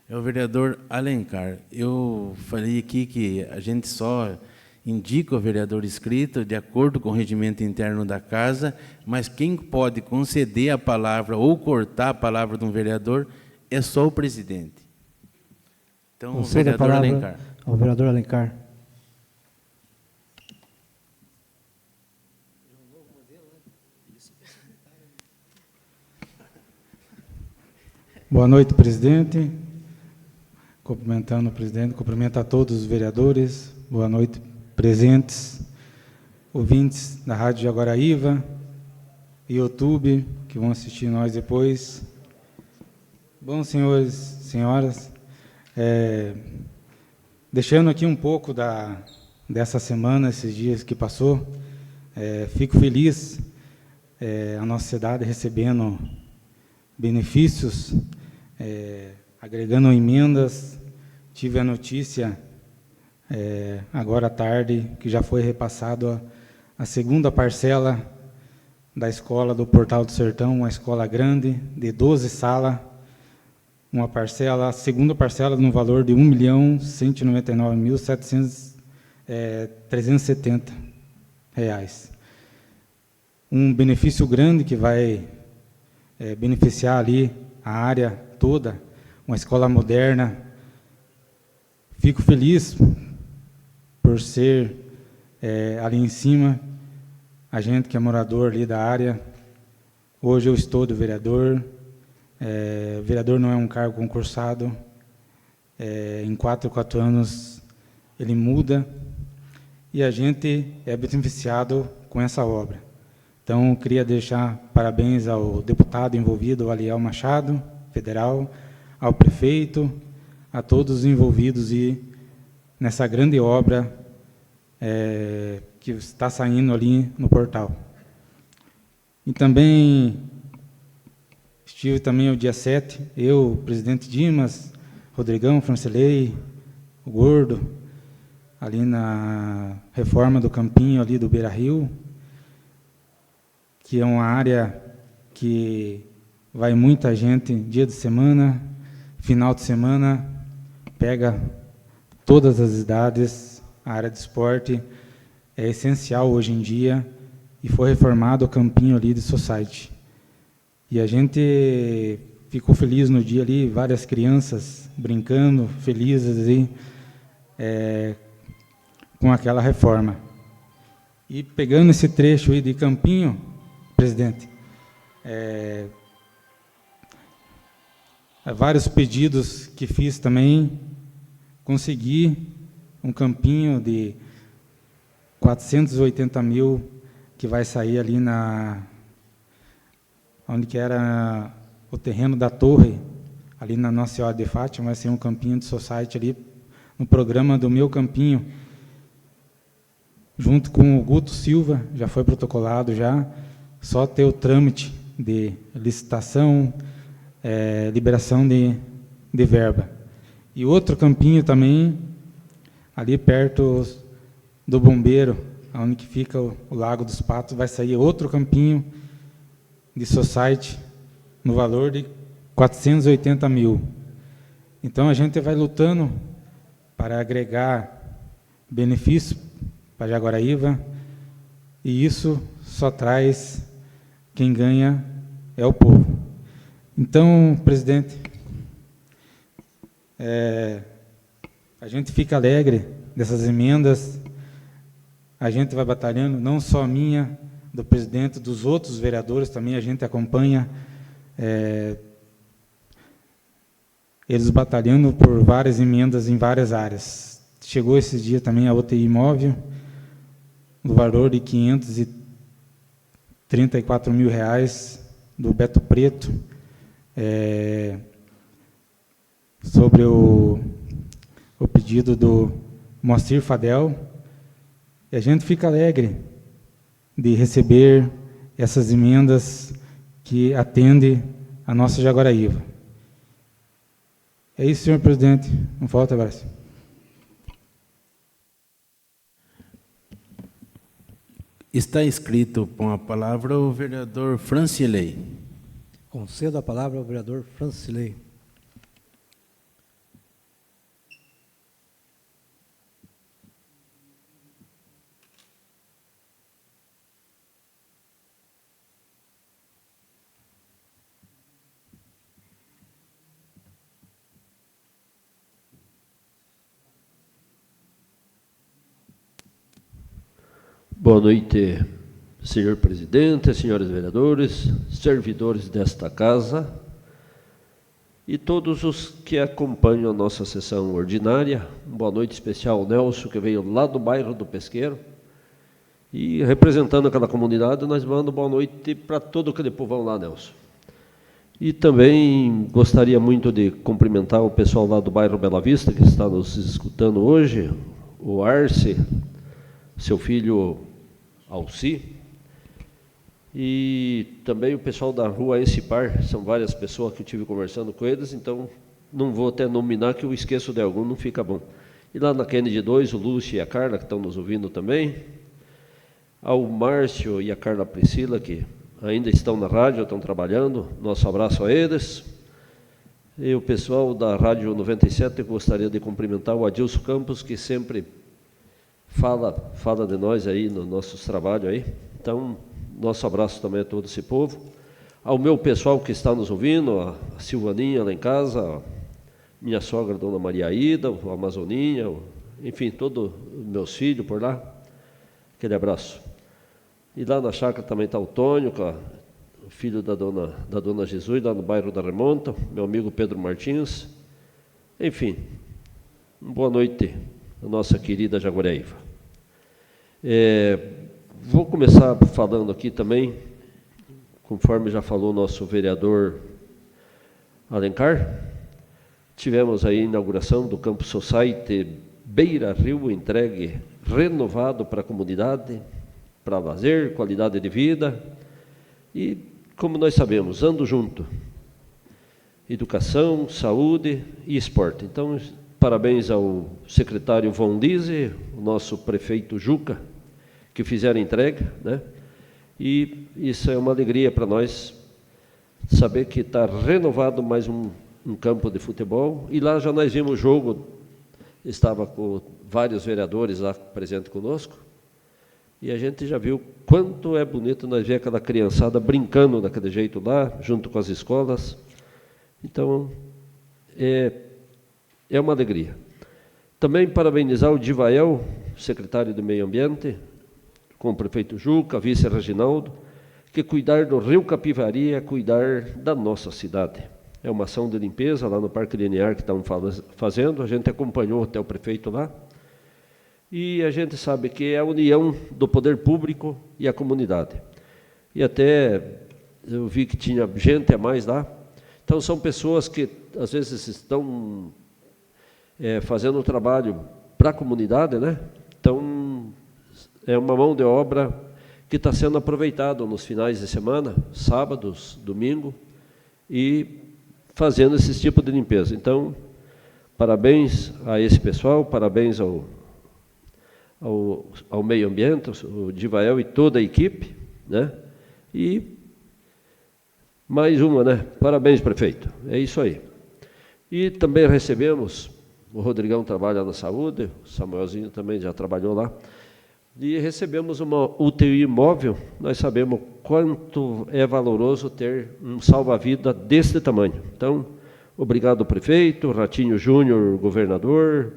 é o vereador Alencar. Eu falei aqui que a gente só indica o vereador inscrito de acordo com o regimento interno da casa, mas quem pode conceder a palavra ou cortar a palavra de um vereador é só o presidente. Então, o vereador Alencar. Ao vereador Alencar. Boa noite, presidente. Cumprimentando o presidente, cumprimento a todos os vereadores. Boa noite, presentes, ouvintes da Rádio de Aguaraíva, YouTube, que vão assistir nós depois. Bom, senhores, senhoras, deixando aqui um pouco dessa semana, esses dias que passou, fico feliz, a nossa cidade recebendo benefícios, agregando emendas. Tive a notícia, agora à tarde, que já foi repassado a segunda parcela da escola do Portal do Sertão, uma escola grande, de 12 salas, uma parcela, a segunda parcela no valor de R$ 1.199.370. Um benefício grande que vai beneficiar ali a área toda, uma escola moderna. Fico feliz por ser ali em cima, a gente que é morador ali da área. Hoje eu estou de vereador. Vereador não é um cargo concursado. Em 4 anos ele muda. e a gente é beneficiado com essa obra. Então, queria deixar parabéns ao deputado envolvido, o Aliel Machado, federal, ao prefeito, a todos os envolvidos nessa grande obra que está saindo ali no portal. E também estive também o dia 7, eu, o presidente Dimas, Rodrigão, Francilei, o Gordo, ali na reforma do campinho ali do Beira-Rio, que é uma área que vai muita gente dia de semana, final de semana, pega todas as idades, a área de esporte é essencial hoje em dia, e foi reformado o campinho ali de society. E a gente ficou feliz no dia ali, várias crianças brincando, felizes ali, com aquela reforma. E pegando esse trecho aí de campinho, presidente, vários pedidos que fiz também, consegui um campinho de 480 mil, que vai sair ali onde que era o terreno da torre, ali na Nossa Senhora de Fátima, vai ser um campinho de society ali, no programa do Meu Campinho, junto com o Guto Silva, já foi protocolado já, só ter o trâmite de licitação, liberação de verba. E outro campinho também, ali perto do Bombeiro, onde que fica o Lago dos Patos, vai sair outro campinho de society no valor de 480 mil. Então, a gente vai lutando para agregar benefício para Jaguaraíva, e isso só traz, quem ganha é o povo. Então, presidente, a gente fica alegre dessas emendas, a gente vai batalhando, não só a minha, do presidente, dos outros vereadores também, a gente acompanha eles batalhando por várias emendas em várias áreas. Chegou esse dia também a UTI móvel, no valor de R$534 mil, do Beto Preto, sobre o pedido do Moacir Fadel. E a gente fica alegre de receber essas emendas que atendem a nossa Jaguaraíva. É isso, senhor presidente. Um forte abraço. Está inscrito com a palavra o vereador Francilei. Concedo a palavra ao vereador Francilei. Boa noite, senhor presidente, senhores vereadores, servidores desta casa e todos os que acompanham a nossa sessão ordinária. Boa noite especial ao Nelson, que veio lá do bairro do Pesqueiro. E representando aquela comunidade, nós mandamos boa noite para todo aquele povão lá, Nelson. E também gostaria muito de cumprimentar o pessoal lá do bairro Bela Vista, que está nos escutando hoje, o Arce, seu filho Alci, e também o pessoal da rua Encipar, são várias pessoas que eu estive conversando com eles, então não vou até nominar, que eu esqueço de algum, não fica bom. E lá na Kennedy 2, o Lúcio e a Carla, que estão nos ouvindo também, ao Márcio e a Carla Priscila, que ainda estão na rádio, estão trabalhando, nosso abraço a eles. E o pessoal da Rádio 97, eu gostaria de cumprimentar o Adilson Campos, que sempre fala de nós aí, nos nossos trabalhos aí. Então, nosso abraço também a todo esse povo. Ao meu pessoal que está nos ouvindo, a Silvaninha lá em casa, a minha sogra, Dona Maria Aida, o Amazoninha, enfim, todos os meus filhos por lá, aquele abraço. E lá na chácara também está o Tônio, o filho da dona Jesus, lá no bairro da Remonta, meu amigo Pedro Martins. Enfim, boa noite, a nossa querida Jaguaraíva. Vou começar falando aqui também, conforme já falou o nosso vereador Alencar, tivemos aí a inauguração do Campus Society Beira Rio, entregue renovado para a comunidade, para lazer, qualidade de vida e, como nós sabemos, ando junto, educação, saúde e esporte. Então, parabéns ao secretário Von Lise, o nosso prefeito Juca, que fizeram a entrega, né? E isso é uma alegria para nós, saber que está renovado mais um campo de futebol, e lá já nós vimos o jogo, estava com vários vereadores lá presentes conosco, e a gente já viu quanto é bonito nós ver aquela criançada brincando daquele jeito lá, junto com as escolas. Então, é uma alegria. Também parabenizar o Divael, secretário do Meio Ambiente, com o prefeito Juca, vice Reginaldo, que cuidar do Rio Capivari é cuidar da nossa cidade. É uma ação de limpeza lá no Parque Linear que estão fazendo, a gente acompanhou até o prefeito lá, e a gente sabe que é a união do poder público e a comunidade. E até eu vi que tinha gente a mais lá, então são pessoas que às vezes estão fazendo o trabalho para a comunidade, né? Então, é uma mão de obra que está sendo aproveitada nos finais de semana, sábados, domingo, e fazendo esse tipo de limpeza. Então, parabéns a esse pessoal, parabéns ao meio ambiente, o Divael e toda a equipe, né? E mais uma, né? Parabéns, prefeito. É isso aí. E também recebemos, o Rodrigão trabalha na saúde, o Samuelzinho também já trabalhou lá, e recebemos uma UTI móvel. Nós sabemos quanto é valoroso ter um salva-vida desse tamanho. Então, obrigado, prefeito, Ratinho Júnior, governador,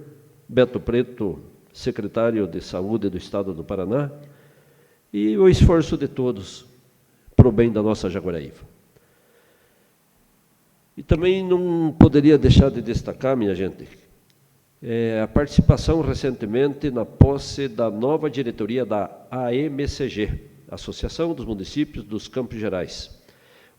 Beto Preto, secretário de Saúde do Estado do Paraná, e o esforço de todos para o bem da nossa Jaguaraíva. E também não poderia deixar de destacar, minha gente, a participação recentemente na posse da nova diretoria da AMCG, Associação dos Municípios dos Campos Gerais.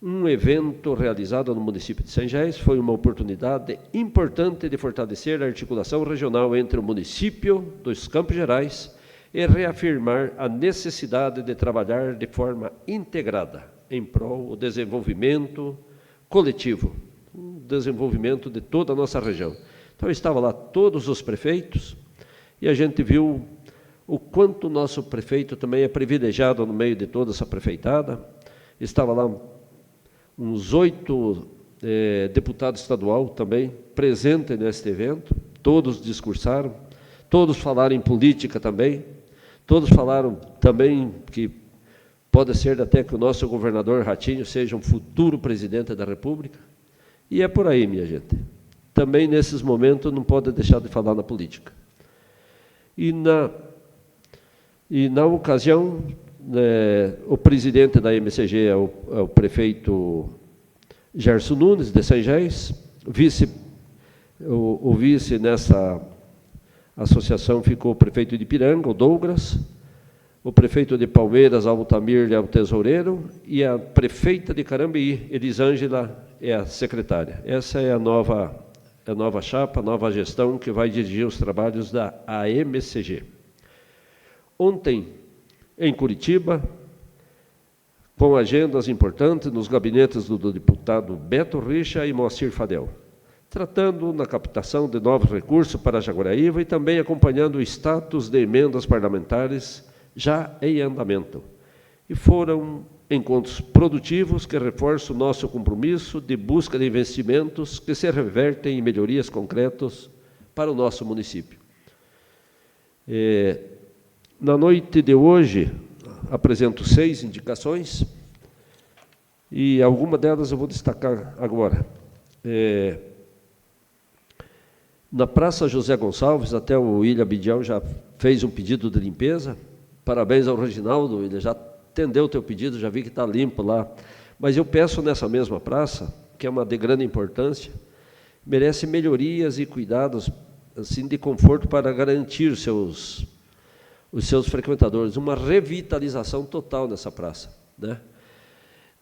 Um evento realizado no município de Sengés foi uma oportunidade importante de fortalecer a articulação regional entre o município dos Campos Gerais e reafirmar a necessidade de trabalhar de forma integrada em prol do desenvolvimento coletivo, o desenvolvimento de toda a nossa região. Então, estavam lá todos os prefeitos, e a gente viu o quanto o nosso prefeito também é privilegiado no meio de toda essa prefeitada. Estava lá uns 8 deputados estaduais também presentes neste evento, todos discursaram, todos falaram em política também, todos falaram também que pode ser até que o nosso governador Ratinho seja um futuro presidente da República, e é por aí, minha gente. Também, nesses momentos, não pode deixar de falar na política. E na ocasião, o presidente da MCG é o prefeito Gerson Nunes, de Sengés, o vice nessa associação ficou o prefeito de Ipiranga, o Douglas, o prefeito de Palmeiras, Altamir, é o tesoureiro, e a prefeita de Carambeí, Elisângela, é a secretária. Essa é a nova chapa, a nova gestão que vai dirigir os trabalhos da AMCG. Ontem, em Curitiba, com agendas importantes nos gabinetes do deputado Beto Richa e Moacir Fadel, tratando na captação de novos recursos para Jaguaraíva e também acompanhando o status de emendas parlamentares já em andamento. E foram encontros produtivos que reforçam o nosso compromisso de busca de investimentos que se revertem em melhorias concretas para o nosso município. Na noite de hoje, apresento 6 indicações, e alguma delas eu vou destacar agora. Na Praça José Gonçalves, até o William Bidial já fez um pedido de limpeza. Parabéns ao Reginaldo, ele já atendeu o teu pedido, já vi que está limpo lá. Mas eu peço nessa mesma praça, que é uma de grande importância, merece melhorias e cuidados assim, de conforto para garantir os seus frequentadores, uma revitalização total nessa praça, né?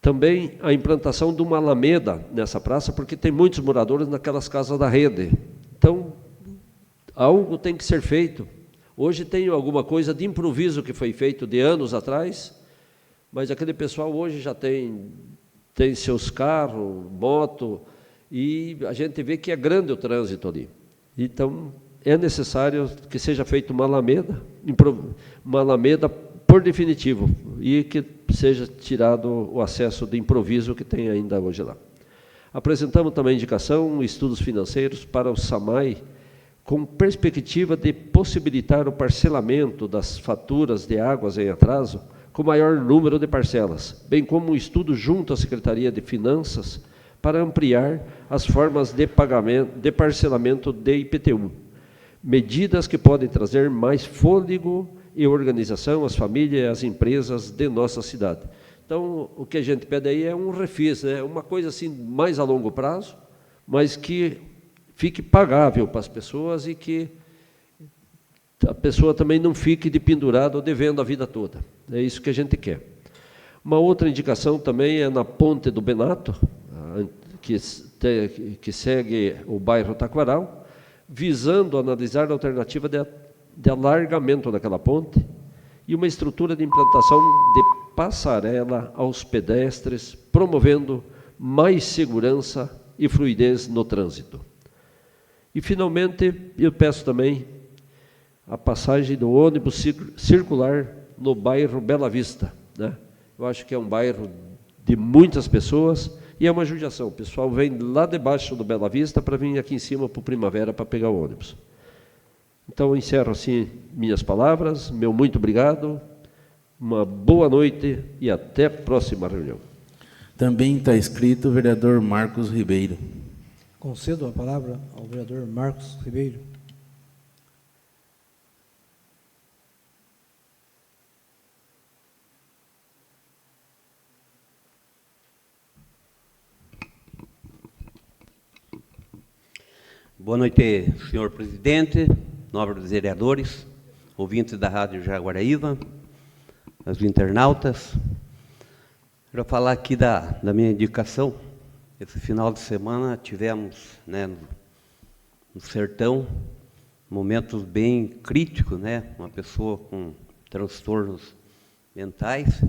Também a implantação de uma alameda nessa praça, porque tem muitos moradores naquelas casas da rede. Então, algo tem que ser feito. Hoje tem alguma coisa de improviso que foi feito de anos atrás, mas aquele pessoal hoje já tem seus carros, moto, e a gente vê que é grande o trânsito ali. Então, é necessário que seja feita uma alameda por definitivo, e que seja tirado o acesso de improviso que tem ainda hoje lá. Apresentamos também indicação, estudos financeiros para o SAMAI, com perspectiva de possibilitar o parcelamento das faturas de águas em atraso com maior número de parcelas, bem como um estudo junto à Secretaria de Finanças para ampliar as formas de pagamento, de parcelamento de IPTU, medidas que podem trazer mais fôlego e organização às famílias e às empresas de nossa cidade. Então, o que a gente pede aí é um refis, né? Uma coisa assim mais a longo prazo, mas que fique pagável para as pessoas e que a pessoa também não fique de pendurado ou devendo a vida toda. É isso que a gente quer. Uma outra indicação também é na Ponte do Benato, que segue o bairro Taquaral, visando analisar a alternativa de alargamento daquela ponte e uma estrutura de implantação de passarela aos pedestres, promovendo mais segurança e fluidez no trânsito. E, finalmente, eu peço também a passagem do ônibus circular no bairro Bela Vista, né? Eu acho que é um bairro de muitas pessoas e é uma judiação. O pessoal vem lá debaixo do Bela Vista para vir aqui em cima para o Primavera para pegar o ônibus. Então, eu encerro assim minhas palavras. Meu muito obrigado, uma boa noite e até a próxima reunião. Também está escrito o vereador Marcos Ribeiro. Concedo a palavra ao vereador Marcos Ribeiro. Boa noite, senhor presidente, nobres vereadores, ouvintes da Rádio Jaguaraíva, os internautas. Quero falar aqui da minha indicação. Esse final de semana tivemos, né, no sertão, momentos bem críticos, né? Uma pessoa com transtornos mentais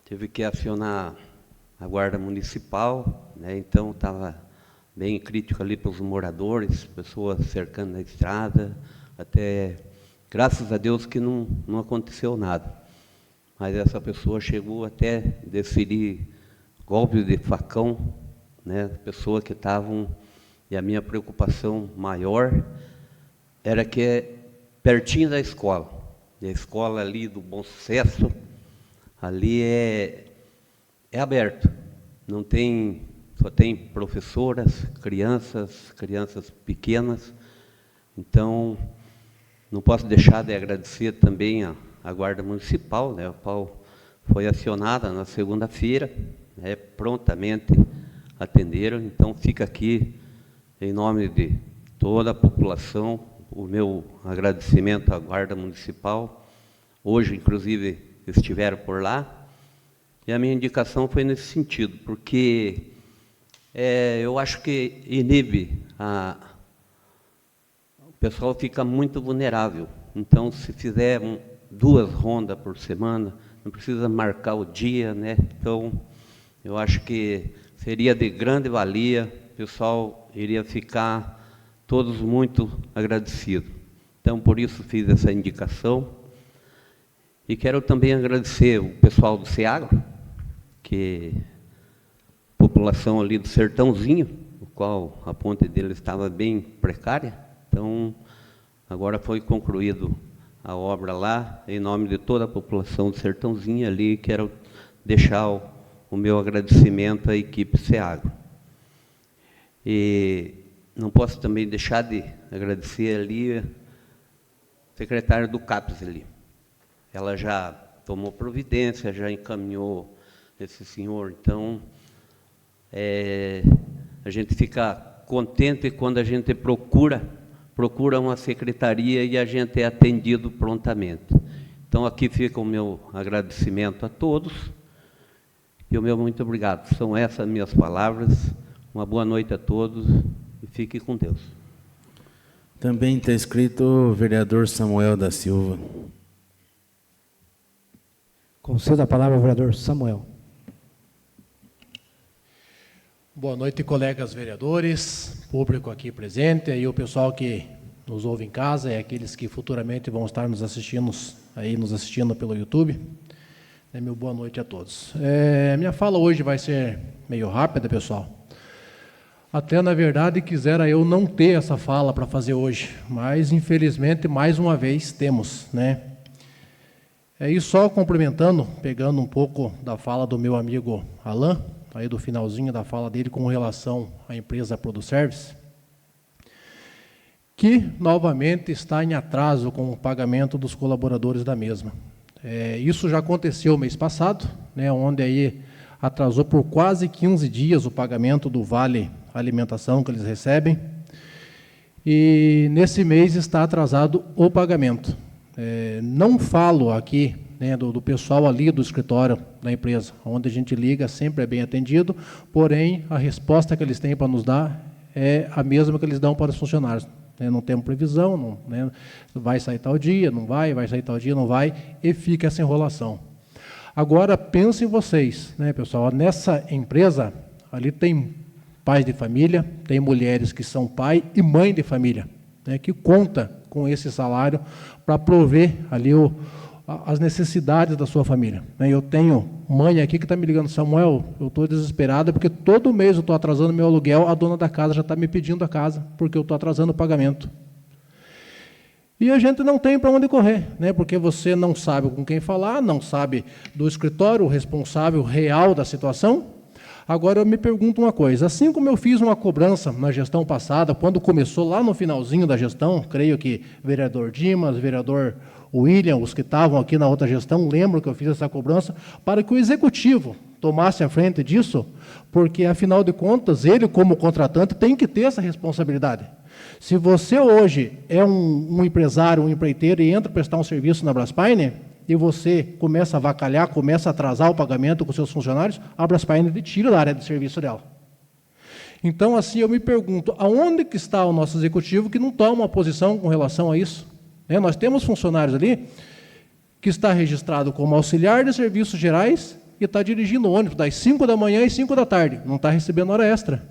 teve que acionar a guarda municipal, né? Então estava bem crítico ali para os moradores, pessoas cercando a estrada, até graças a Deus que não aconteceu nada. Mas essa pessoa chegou até desferir golpes de facão, né? Pessoas que estavam, e a minha preocupação maior era que é pertinho da escola. E a escola ali do Bom Sucesso, ali é aberto. Não tem, só tem professoras, crianças pequenas. Então, não posso deixar de agradecer também a Guarda Municipal, né, a qual foi acionada na segunda-feira, né, prontamente atenderam. Então, fica aqui, em nome de toda a população, o meu agradecimento à Guarda Municipal. Hoje, inclusive, estiveram por lá, e a minha indicação foi nesse sentido, porque eu acho que inibe o pessoal fica muito vulnerável. Então, se fizer 2 rondas por semana, não precisa marcar o dia, né? Então, eu acho que seria de grande valia, o pessoal iria ficar todos muito agradecidos. Então, por isso fiz essa indicação. E quero também agradecer o pessoal do SEAGRO, que a população ali do Sertãozinho, o qual a ponte dele estava bem precária. Então, agora foi concluído a obra lá, em nome de toda a população do Sertãozinho ali. Quero deixar o meu agradecimento à equipe SEAGRO. E não posso também deixar de agradecer ali a secretária do CAPES ali. Ela já tomou providência, já encaminhou esse senhor. Então, a gente fica contente quando a gente procura procuram a secretaria e a gente é atendido prontamente. Então, aqui fica o meu agradecimento a todos e o meu muito obrigado. São essas minhas palavras. Uma boa noite a todos e fique com Deus. Também está escrito o vereador Samuel da Silva. Concedo a palavra ao vereador Samuel. Boa noite, colegas vereadores, público aqui presente, e o pessoal que nos ouve em casa, e aqueles que futuramente vão estar nos assistindo pelo YouTube. Meu boa noite a todos. Minha fala hoje vai ser meio rápida, pessoal. Até, na verdade, quisera eu não ter essa fala para fazer hoje, mas, infelizmente, mais uma vez temos, né? E só complementando, pegando um pouco da fala do meu amigo Alain, aí do finalzinho da fala dele com relação à empresa Produservice, que novamente está em atraso com o pagamento dos colaboradores da mesma. Isso já aconteceu mês passado, né, onde aí atrasou por quase 15 dias o pagamento do Vale Alimentação que eles recebem, e nesse mês está atrasado o pagamento. Não falo aqui, né, do pessoal ali do escritório da empresa, onde a gente liga, sempre é bem atendido, porém, a resposta que eles têm para nos dar é a mesma que eles dão para os funcionários. Não temos previsão, não, né, vai sair tal dia, não vai sair tal dia, não vai, e fica essa enrolação. Agora, pensem vocês, né, pessoal, nessa empresa, ali tem pais de família, tem mulheres que são pai e mãe de família, né, que conta com esse salário para prover ali as necessidades da sua família. Eu tenho mãe aqui que está me ligando, Samuel, eu estou desesperada porque todo mês eu estou atrasando meu aluguel, a dona da casa já está me pedindo a casa, porque eu estou atrasando o pagamento. E a gente não tem para onde correr, né? Porque você não sabe com quem falar, não sabe do escritório, o responsável real da situação. Agora eu me pergunto uma coisa, assim como eu fiz uma cobrança na gestão passada, quando começou lá no finalzinho da gestão, creio que vereador Dimas, vereador William, os que estavam aqui na outra gestão, lembram que eu fiz essa cobrança, para que o executivo tomasse a frente disso, porque, afinal de contas, ele, como contratante, tem que ter essa responsabilidade. Se você hoje é um empresário, um empreiteiro, e entra prestar um serviço na Braspaine, e você começa a avacalhar, começa a atrasar o pagamento com seus funcionários, a Braspaine te tira da área de serviço dela. Então, assim, eu me pergunto, aonde que está o nosso executivo que não toma uma posição com relação a isso? Nós temos funcionários ali que está registrado como auxiliar de serviços gerais e está dirigindo ônibus das 5 da manhã e 5 da tarde, não está recebendo hora extra.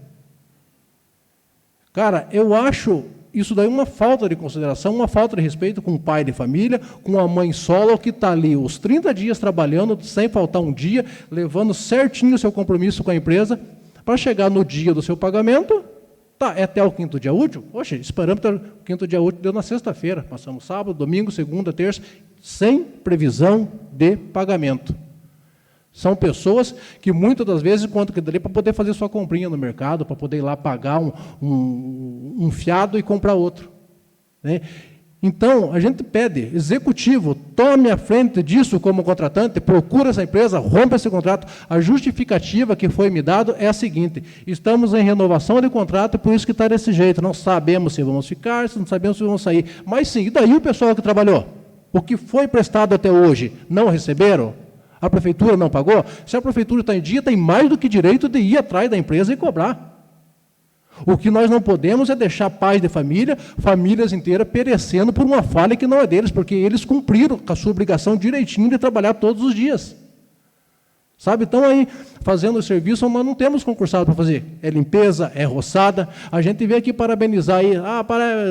Cara, eu acho isso daí uma falta de consideração, uma falta de respeito com o pai de família, com a mãe solo que está ali os 30 dias trabalhando, sem faltar um dia, levando certinho o seu compromisso com a empresa, para chegar no dia do seu pagamento. Tá, é até o 5º dia útil? Poxa, esse parâmetro, o 5º dia útil deu na sexta-feira. Passamos sábado, domingo, segunda, terça, sem previsão de pagamento. São pessoas que, muitas das vezes, quanto que daria para poder fazer sua comprinha no mercado, para poder ir lá pagar um fiado e comprar outro. Né? Então, a gente pede, executivo, tome a frente disso como contratante, procura essa empresa, rompa esse contrato. A justificativa que foi me dada é a seguinte: estamos em renovação de contrato, por isso que está desse jeito. Não sabemos se vamos ficar, não sabemos se vamos sair. Mas sim, e daí o pessoal que trabalhou? O que foi prestado até hoje, não receberam? A prefeitura não pagou? Se a prefeitura está em dia, tem mais do que direito de ir atrás da empresa e cobrar. O que nós não podemos é deixar pais de família, famílias inteiras, perecendo por uma falha que não é deles, porque eles cumpriram com a sua obrigação direitinho de trabalhar todos os dias. Sabe, então aí, fazendo o serviço, nós não temos concursado para fazer. É limpeza, é roçada. A gente vem aqui parabenizar aí,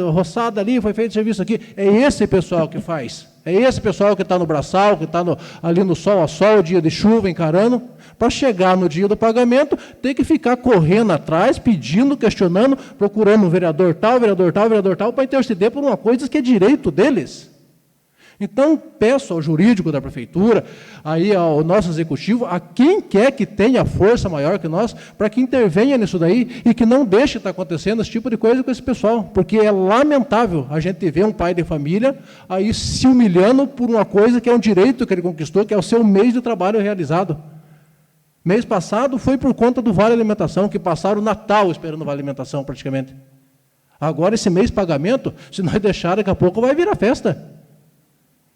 roçada ali, foi feito serviço aqui. É esse pessoal que faz. É esse pessoal que está no braçal, que está ali no sol a sol, dia de chuva, encarando, para chegar no dia do pagamento, ter que ficar correndo atrás, pedindo, questionando, procurando um vereador tal, para interceder por uma coisa que é direito deles. Então, peço ao jurídico da prefeitura, aí ao nosso executivo, a quem quer que tenha força maior que nós, para que intervenha nisso daí e que não deixe estar acontecendo esse tipo de coisa com esse pessoal, porque é lamentável a gente ver um pai de família aí se humilhando por uma coisa que é um direito que ele conquistou, que é o seu mês de trabalho realizado. Mês passado foi por conta do Vale Alimentação, que passaram o Natal esperando o Vale Alimentação praticamente. Agora, esse mês pagamento, se nós deixar, daqui a pouco vai virar festa.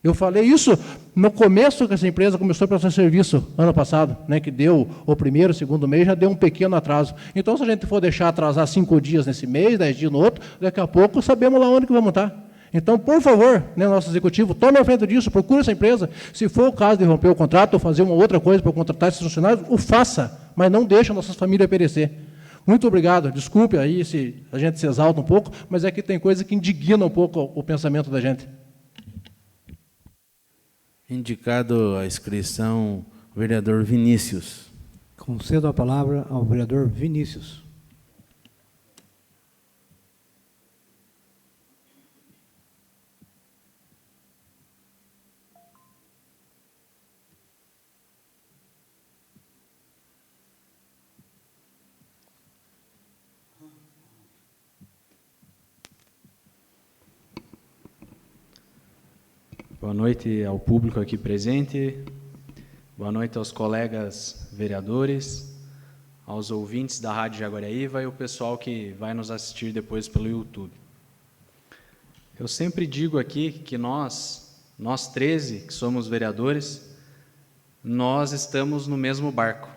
Eu falei isso no começo que essa empresa começou a prestar serviço, ano passado, né, que deu o primeiro, segundo mês, já deu um pequeno atraso. Então, se a gente for deixar atrasar 5 dias nesse mês, 10 dias no outro, daqui a pouco sabemos lá onde que vamos estar. Então, por favor, né, nosso executivo, tome a frente disso, procure essa empresa. Se for o caso de romper o contrato ou fazer uma outra coisa para contratar esses funcionários, o faça, mas não deixe a nossa família perecer. Muito obrigado. Desculpe aí se a gente se exalta um pouco, mas é que tem coisa que indigna um pouco o pensamento da gente. Indicado a inscrição, o vereador Vinícius. Concedo a palavra ao vereador Vinícius. Boa noite ao público aqui presente, boa noite aos colegas vereadores, aos ouvintes da Rádio Jaguariaíva e o pessoal que vai nos assistir depois pelo YouTube. Eu sempre digo aqui que nós 13 que somos vereadores, nós estamos no mesmo barco,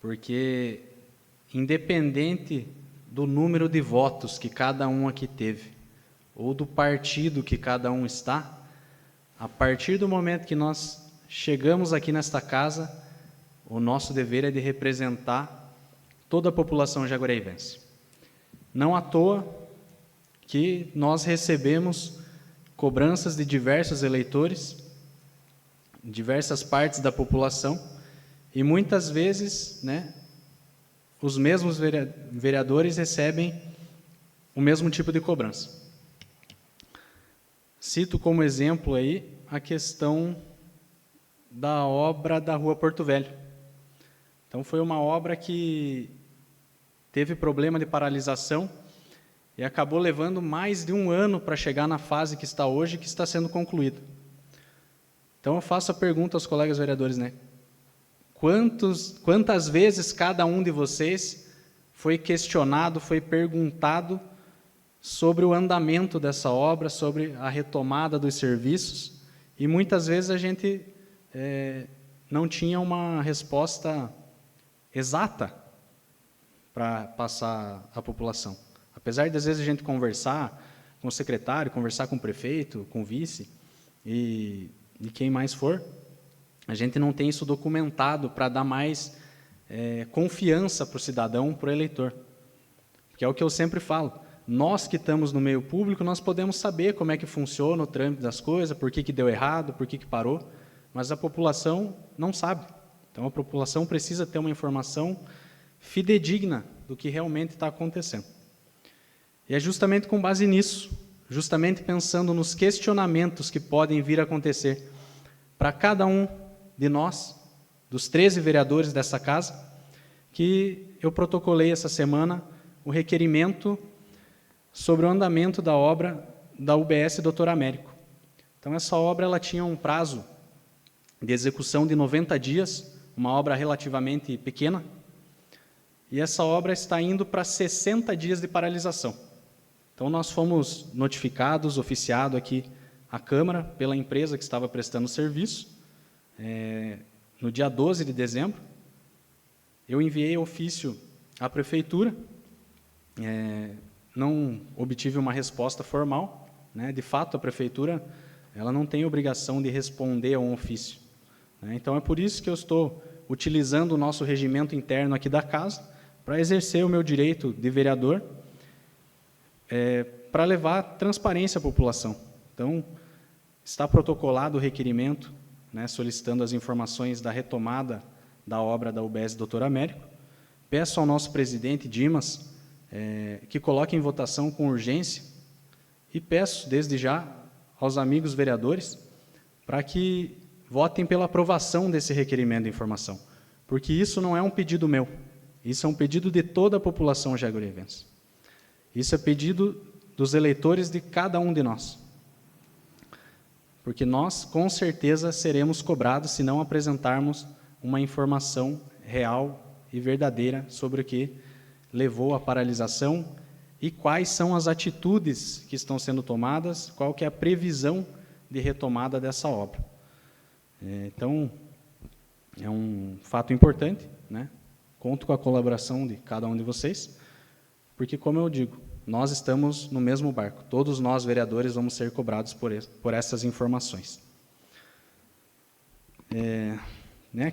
porque independente do número de votos que cada um aqui teve, ou do partido que cada um está, a partir do momento que nós chegamos aqui nesta casa, o nosso dever é de representar toda a população jaguariaense. Não à toa que nós recebemos cobranças de diversos eleitores, diversas partes da população, e muitas vezes, né, os mesmos vereadores recebem o mesmo tipo de cobrança. Cito como exemplo aí a questão da obra da Rua Porto Velho. Então, foi uma obra que teve problema de paralisação e acabou levando mais de 1 ano para chegar na fase que está hoje, que está sendo concluída. Então, eu faço a pergunta aos colegas vereadores, né? Quantas vezes cada um de vocês foi questionado, foi perguntado sobre o andamento dessa obra, sobre a retomada dos serviços, e muitas vezes a gente não tinha uma resposta exata para passar à população. Apesar de, às vezes, a gente conversar com o secretário, conversar com o prefeito, com o vice, e quem mais for, a gente não tem isso documentado para dar mais confiança para o cidadão, para o eleitor. Porque é o que eu sempre falo. Nós que estamos no meio público, nós podemos saber como é que funciona o trâmite das coisas, por que deu errado, por que parou, mas a população não sabe. Então, a população precisa ter uma informação fidedigna do que realmente está acontecendo. E é justamente com base nisso, justamente pensando nos questionamentos que podem vir a acontecer para cada um de nós, dos 13 vereadores dessa casa, que eu protocolei essa semana o requerimento sobre o andamento da obra da UBS Doutor Américo. Então, essa obra ela tinha um prazo de execução de 90 dias, uma obra relativamente pequena, e essa obra está indo para 60 dias de paralisação. Então, nós fomos notificados, oficiado aqui à Câmara, pela empresa que estava prestando o serviço, no dia 12 de dezembro. Eu enviei ofício à Prefeitura, não obtive uma resposta formal, né? De fato, a Prefeitura ela não tem obrigação de responder a um ofício, né? Então, é por isso que eu estou utilizando o nosso regimento interno aqui da casa para exercer o meu direito de vereador, para levar transparência à população. Então, está protocolado o requerimento, né, solicitando as informações da retomada da obra da UBS Doutor Américo. Peço ao nosso presidente Dimas que coloque em votação com urgência, e peço, desde já, aos amigos vereadores para que votem pela aprovação desse requerimento de informação, porque isso não é um pedido meu, isso é um pedido de toda a população jaguariaense. Isso é pedido dos eleitores de cada um de nós, porque nós, com certeza, seremos cobrados se não apresentarmos uma informação real e verdadeira sobre o que levou à paralisação e quais são as atitudes que estão sendo tomadas, qual que é a previsão de retomada dessa obra. Então, é um fato importante, né? Conto com a colaboração de cada um de vocês, porque, como eu digo, nós estamos no mesmo barco. Todos nós, vereadores, vamos ser cobrados por essas informações.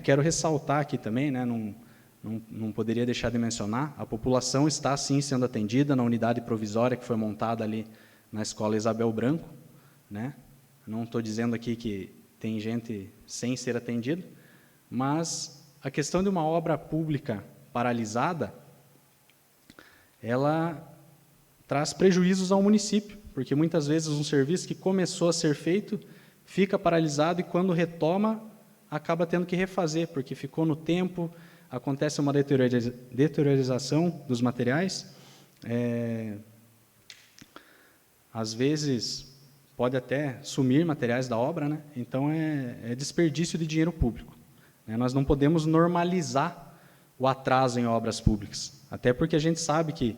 Quero ressaltar aqui também, né, não poderia deixar de mencionar, a população está, sim, sendo atendida na unidade provisória que foi montada ali na Escola Isabel Branco, né? Não estou dizendo aqui que tem gente sem ser atendida, mas a questão de uma obra pública paralisada, ela traz prejuízos ao município, porque muitas vezes um serviço que começou a ser feito fica paralisado e, quando retoma, acaba tendo que refazer, porque ficou no tempo, acontece uma deteriorização dos materiais, às vezes pode até sumir materiais da obra, né? Então é desperdício de dinheiro público, né? Nós não podemos normalizar o atraso em obras públicas, até porque a gente sabe que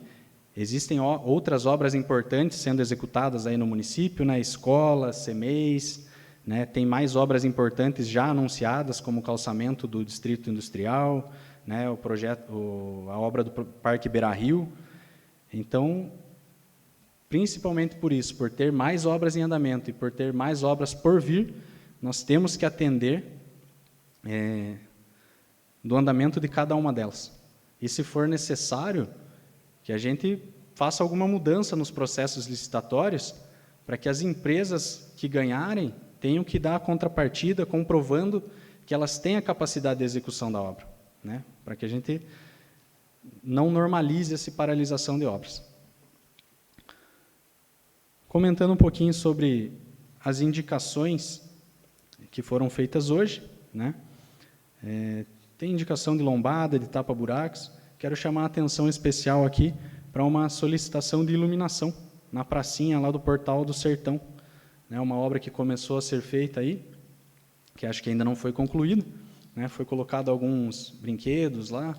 existem outras obras importantes sendo executadas aí no município, né? Escolas, CMEIs, né? Tem mais obras importantes já anunciadas, como o calçamento do Distrito Industrial, né? A obra do Parque Beira-Rio. Então, principalmente por isso, por ter mais obras em andamento e por ter mais obras por vir, nós temos que atender do andamento de cada uma delas. E, se for necessário, que a gente faça alguma mudança nos processos licitatórios para que as empresas que ganharem tenham que dar a contrapartida, comprovando que elas têm a capacidade de execução da obra, né? Para que a gente não normalize essa paralisação de obras. Comentando um pouquinho sobre as indicações que foram feitas hoje, né? Tem indicação de lombada, de tapa-buracos. Quero chamar a atenção especial aqui para uma solicitação de iluminação na pracinha lá do Portal do Sertão, né? Uma obra que começou a ser feita aí, que acho que ainda não foi concluída, né? Foi colocado alguns brinquedos lá,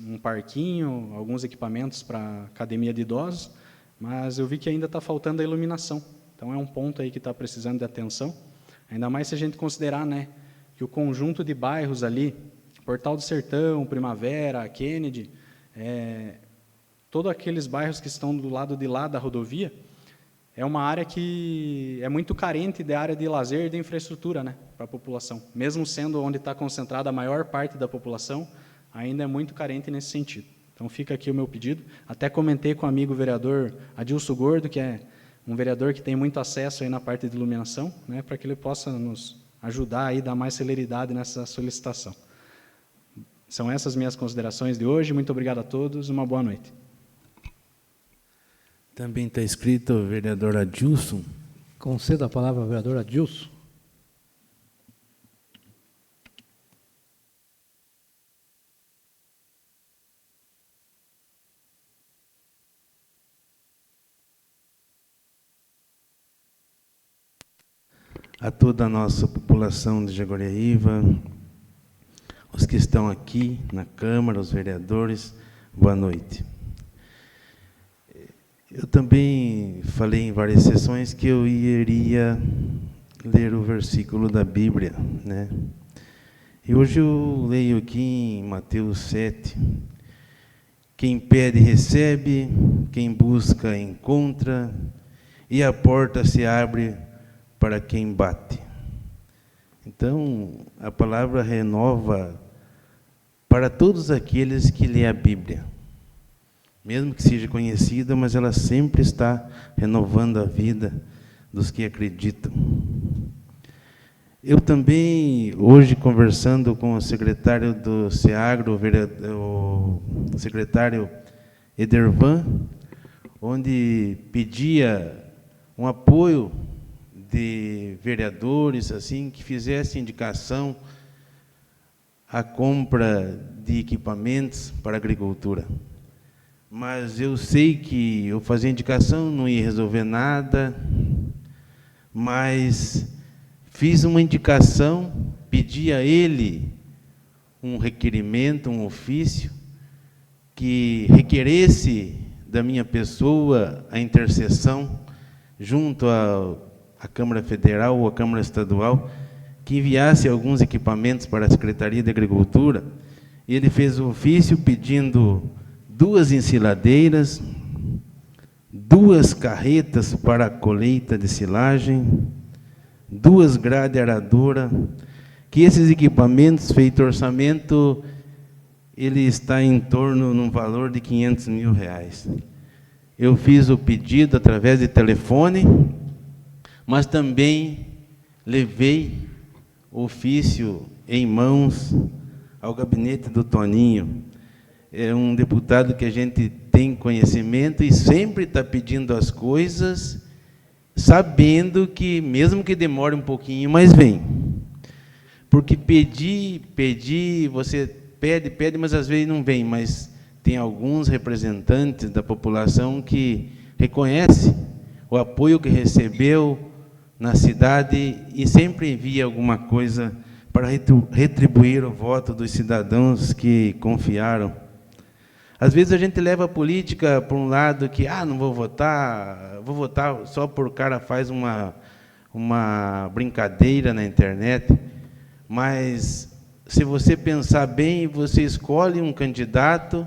um parquinho, alguns equipamentos para academia de idosos, mas eu vi que ainda está faltando a iluminação. Então, é um ponto aí que está precisando de atenção, ainda mais se a gente considerar, né, que o conjunto de bairros ali, Portal do Sertão, Primavera, Kennedy, todos aqueles bairros que estão do lado de lá da rodovia, é uma área que é muito carente de área de lazer e de infraestrutura, né, para a população. Mesmo sendo onde está concentrada a maior parte da população, ainda é muito carente nesse sentido. Então, fica aqui o meu pedido. Até comentei com o amigo vereador Adilson Gordo, que é um vereador que tem muito acesso aí na parte de iluminação, né, para que ele possa nos ajudar a dar mais celeridade nessa solicitação. São essas minhas considerações de hoje. Muito obrigado a todos. Uma boa noite. Também está escrito o vereador Adilson. Conceda a palavra ao vereador Adilson. A toda a nossa população de Jaguariaíva, os que estão aqui na Câmara, os vereadores, boa noite. Eu também falei em várias sessões que eu iria ler o versículo da Bíblia, né? E hoje eu leio aqui em Mateus 7, quem pede recebe, quem busca encontra, e a porta se abre para quem bate. Então, a palavra renova para todos aqueles que lêem a Bíblia. Mesmo que seja conhecida, mas ela sempre está renovando a vida dos que acreditam. Eu também, hoje, conversando com o secretário do SEAGRO, o secretário Edervan, onde pedia um apoio de vereadores, assim, que fizesse indicação à compra de equipamentos para a agricultura. Mas eu sei que eu fazer indicação não ia resolver nada, mas fiz uma indicação, pedi a ele um requerimento, um ofício, que requeresse da minha pessoa a intercessão junto à Câmara Federal ou à Câmara Estadual, que enviasse alguns equipamentos para a Secretaria de Agricultura. Ele fez o ofício pedindo 2 ensiladeiras, 2 carretas para a colheita de silagem, 2 grades aradoras, que esses equipamentos, feito orçamento, ele está em torno de um valor de R$500 mil. Eu fiz o pedido através de telefone, mas também levei o ofício em mãos ao gabinete do Toninho. É um deputado que a gente tem conhecimento e sempre está pedindo as coisas, sabendo que, mesmo que demore um pouquinho, mas vem. Porque pedir, você pede, mas às vezes não vem, mas tem alguns representantes da população que reconhecem o apoio que recebeu na cidade e sempre envia alguma coisa para retribuir o voto dos cidadãos que confiaram. Às vezes a gente leva a política para um lado que, não vou votar só por o cara faz uma brincadeira na internet, mas se você pensar bem, você escolhe um candidato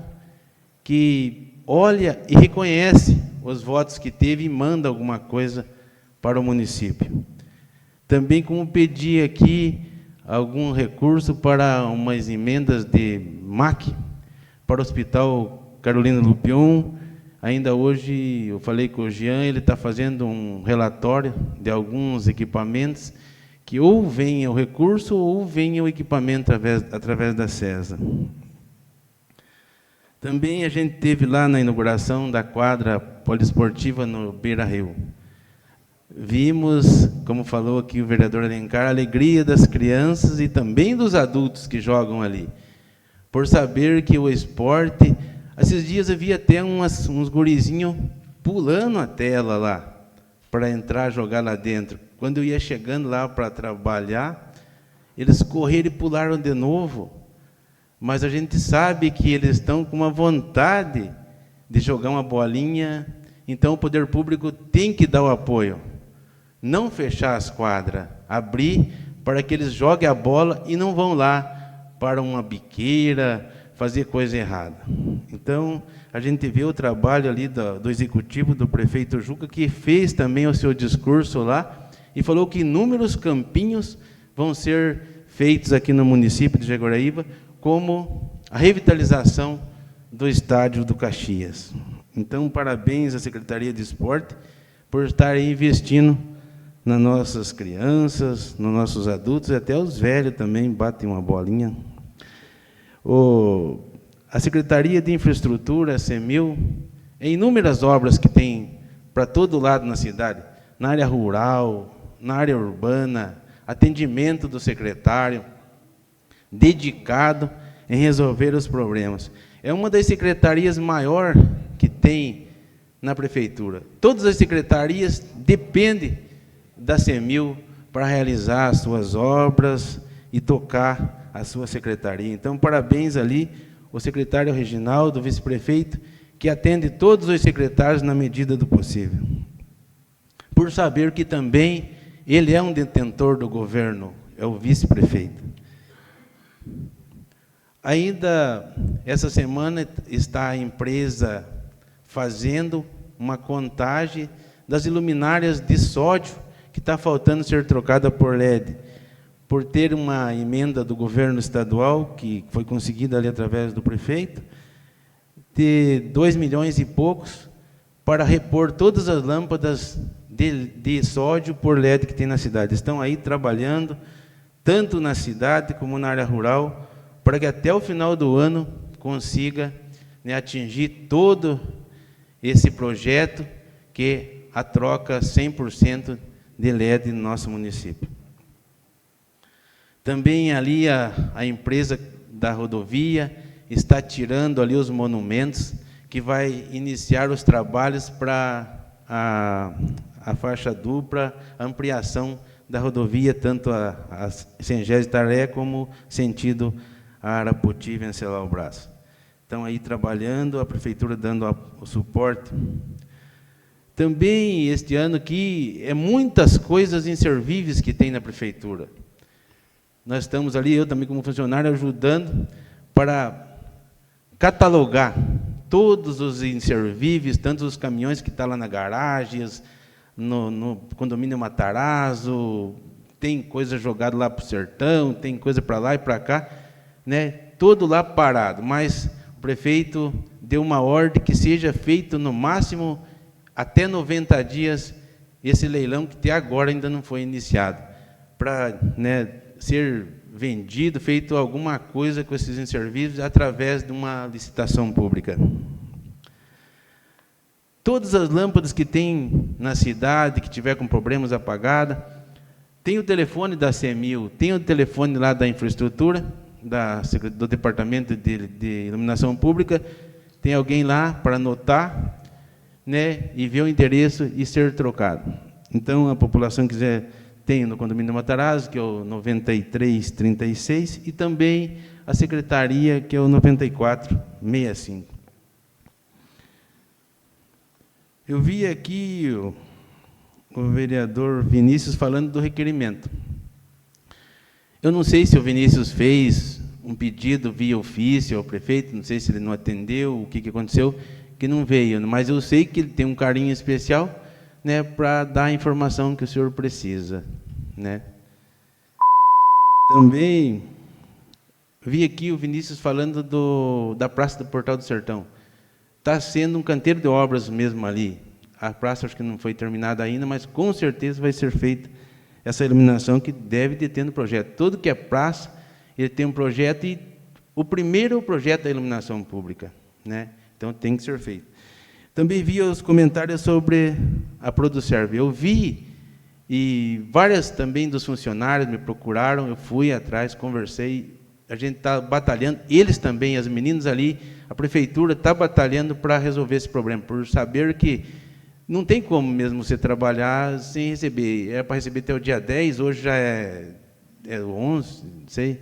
que olha e reconhece os votos que teve e manda alguma coisa para o município. Também, como pedi aqui algum recurso para umas emendas de MAC, para o Hospital Carolina Lupion. Ainda hoje eu falei com o Jean, ele está fazendo um relatório de alguns equipamentos que ou venha o recurso ou venha o equipamento através da CESA. Também a gente teve lá na inauguração da quadra poliesportiva no Beira-Rio. Vimos, como falou aqui o vereador Alencar, a alegria das crianças e também dos adultos que jogam ali, por saber que o esporte... Esses dias eu vi até uns gurizinhos pulando a tela lá, para entrar, jogar lá dentro. Quando eu ia chegando lá para trabalhar, eles correram e pularam de novo. Mas a gente sabe que eles estão com uma vontade de jogar uma bolinha, então o poder público tem que dar o apoio. Não fechar as quadras, abrir para que eles joguem a bola e não vão lá para uma biqueira, fazer coisa errada. Então, a gente vê o trabalho ali do executivo, do prefeito Juca, que fez também o seu discurso lá, e falou que inúmeros campinhos vão ser feitos aqui no município de Jaguaraíba, como a revitalização do estádio do Caxias. Então, parabéns à Secretaria de Esporte por estar aí investindo nas nossas crianças, nos nossos adultos, e até os velhos também batem uma bolinha. A Secretaria de Infraestrutura, a CEMIL, em inúmeras obras que tem para todo lado na cidade, na área rural, na área urbana, atendimento do secretário, dedicado em resolver os problemas. É uma das secretarias maior que tem na prefeitura. Todas as secretarias dependem da CEMIL para realizar as suas obras e tocar a sua secretaria. Então, parabéns ali o secretário Reginaldo, o vice-prefeito, que atende todos os secretários na medida do possível. Por saber que também ele é um detentor do governo, é o vice-prefeito. Ainda essa semana está a empresa fazendo uma contagem das luminárias de sódio que está faltando ser trocada por LED, por ter uma emenda do governo estadual, que foi conseguida ali através do prefeito, de 2 milhões e poucos, para repor todas as lâmpadas de sódio por LED que tem na cidade. Estão aí trabalhando, tanto na cidade como na área rural, para que até o final do ano consiga, né, atingir todo esse projeto, que a troca 100% de LED no nosso município. Também ali a empresa da rodovia está tirando ali os monumentos, que vai iniciar os trabalhos para a faixa dupla, a ampliação da rodovia, tanto a Sengés de Taré como sentido a Arapoti e Venceslau Braz. estão aí trabalhando, a prefeitura dando o suporte. Também, este ano aqui, muitas coisas inservíveis que tem na prefeitura. Nós estamos ali, eu também como funcionário, ajudando para catalogar todos os inservíveis, tanto os caminhões que estão lá na garagem, no condomínio Matarazzo, tem coisa jogada lá para o sertão, tem coisa para lá e para cá, né? Todo lá parado, mas o prefeito deu uma ordem que seja feito no máximo até 90 dias esse leilão que até agora ainda não foi iniciado, para, né, ser vendido, feito alguma coisa com esses inservíveis através de uma licitação pública. Todas as lâmpadas que tem na cidade, que tiver com problemas apagadas, tem o telefone da CEMIL, tem o telefone lá da infraestrutura, do Departamento de Iluminação Pública, tem alguém lá para anotar, né, e ver o endereço e ser trocado. Então, a população quiser, tem no condomínio Matarazzo, que é o 9336, e também a secretaria, que é o 9465. Eu vi aqui o vereador Vinícius falando do requerimento. Eu não sei se o Vinícius fez um pedido via ofício ao prefeito, não sei se ele não atendeu, o que aconteceu, que não veio, mas eu sei que ele tem um carinho especial, né, para dar a informação que o senhor precisa, né. Também vi aqui o Vinícius falando da Praça do Portal do Sertão. Está sendo um canteiro de obras mesmo ali. A praça acho que não foi terminada ainda, mas com certeza vai ser feita essa iluminação que deve de ter no projeto. Tudo que é praça, ele tem um projeto, e o primeiro é o projeto da iluminação pública, né? Então tem que ser feito. Também vi os comentários sobre a Producerve. Eu vi, e várias também dos funcionários me procuraram, eu fui atrás, conversei, a gente está batalhando, eles também, as meninas ali, a prefeitura está batalhando para resolver esse problema, por saber que não tem como mesmo você trabalhar sem receber. Era para receber até o dia 10, hoje já é 11, não sei.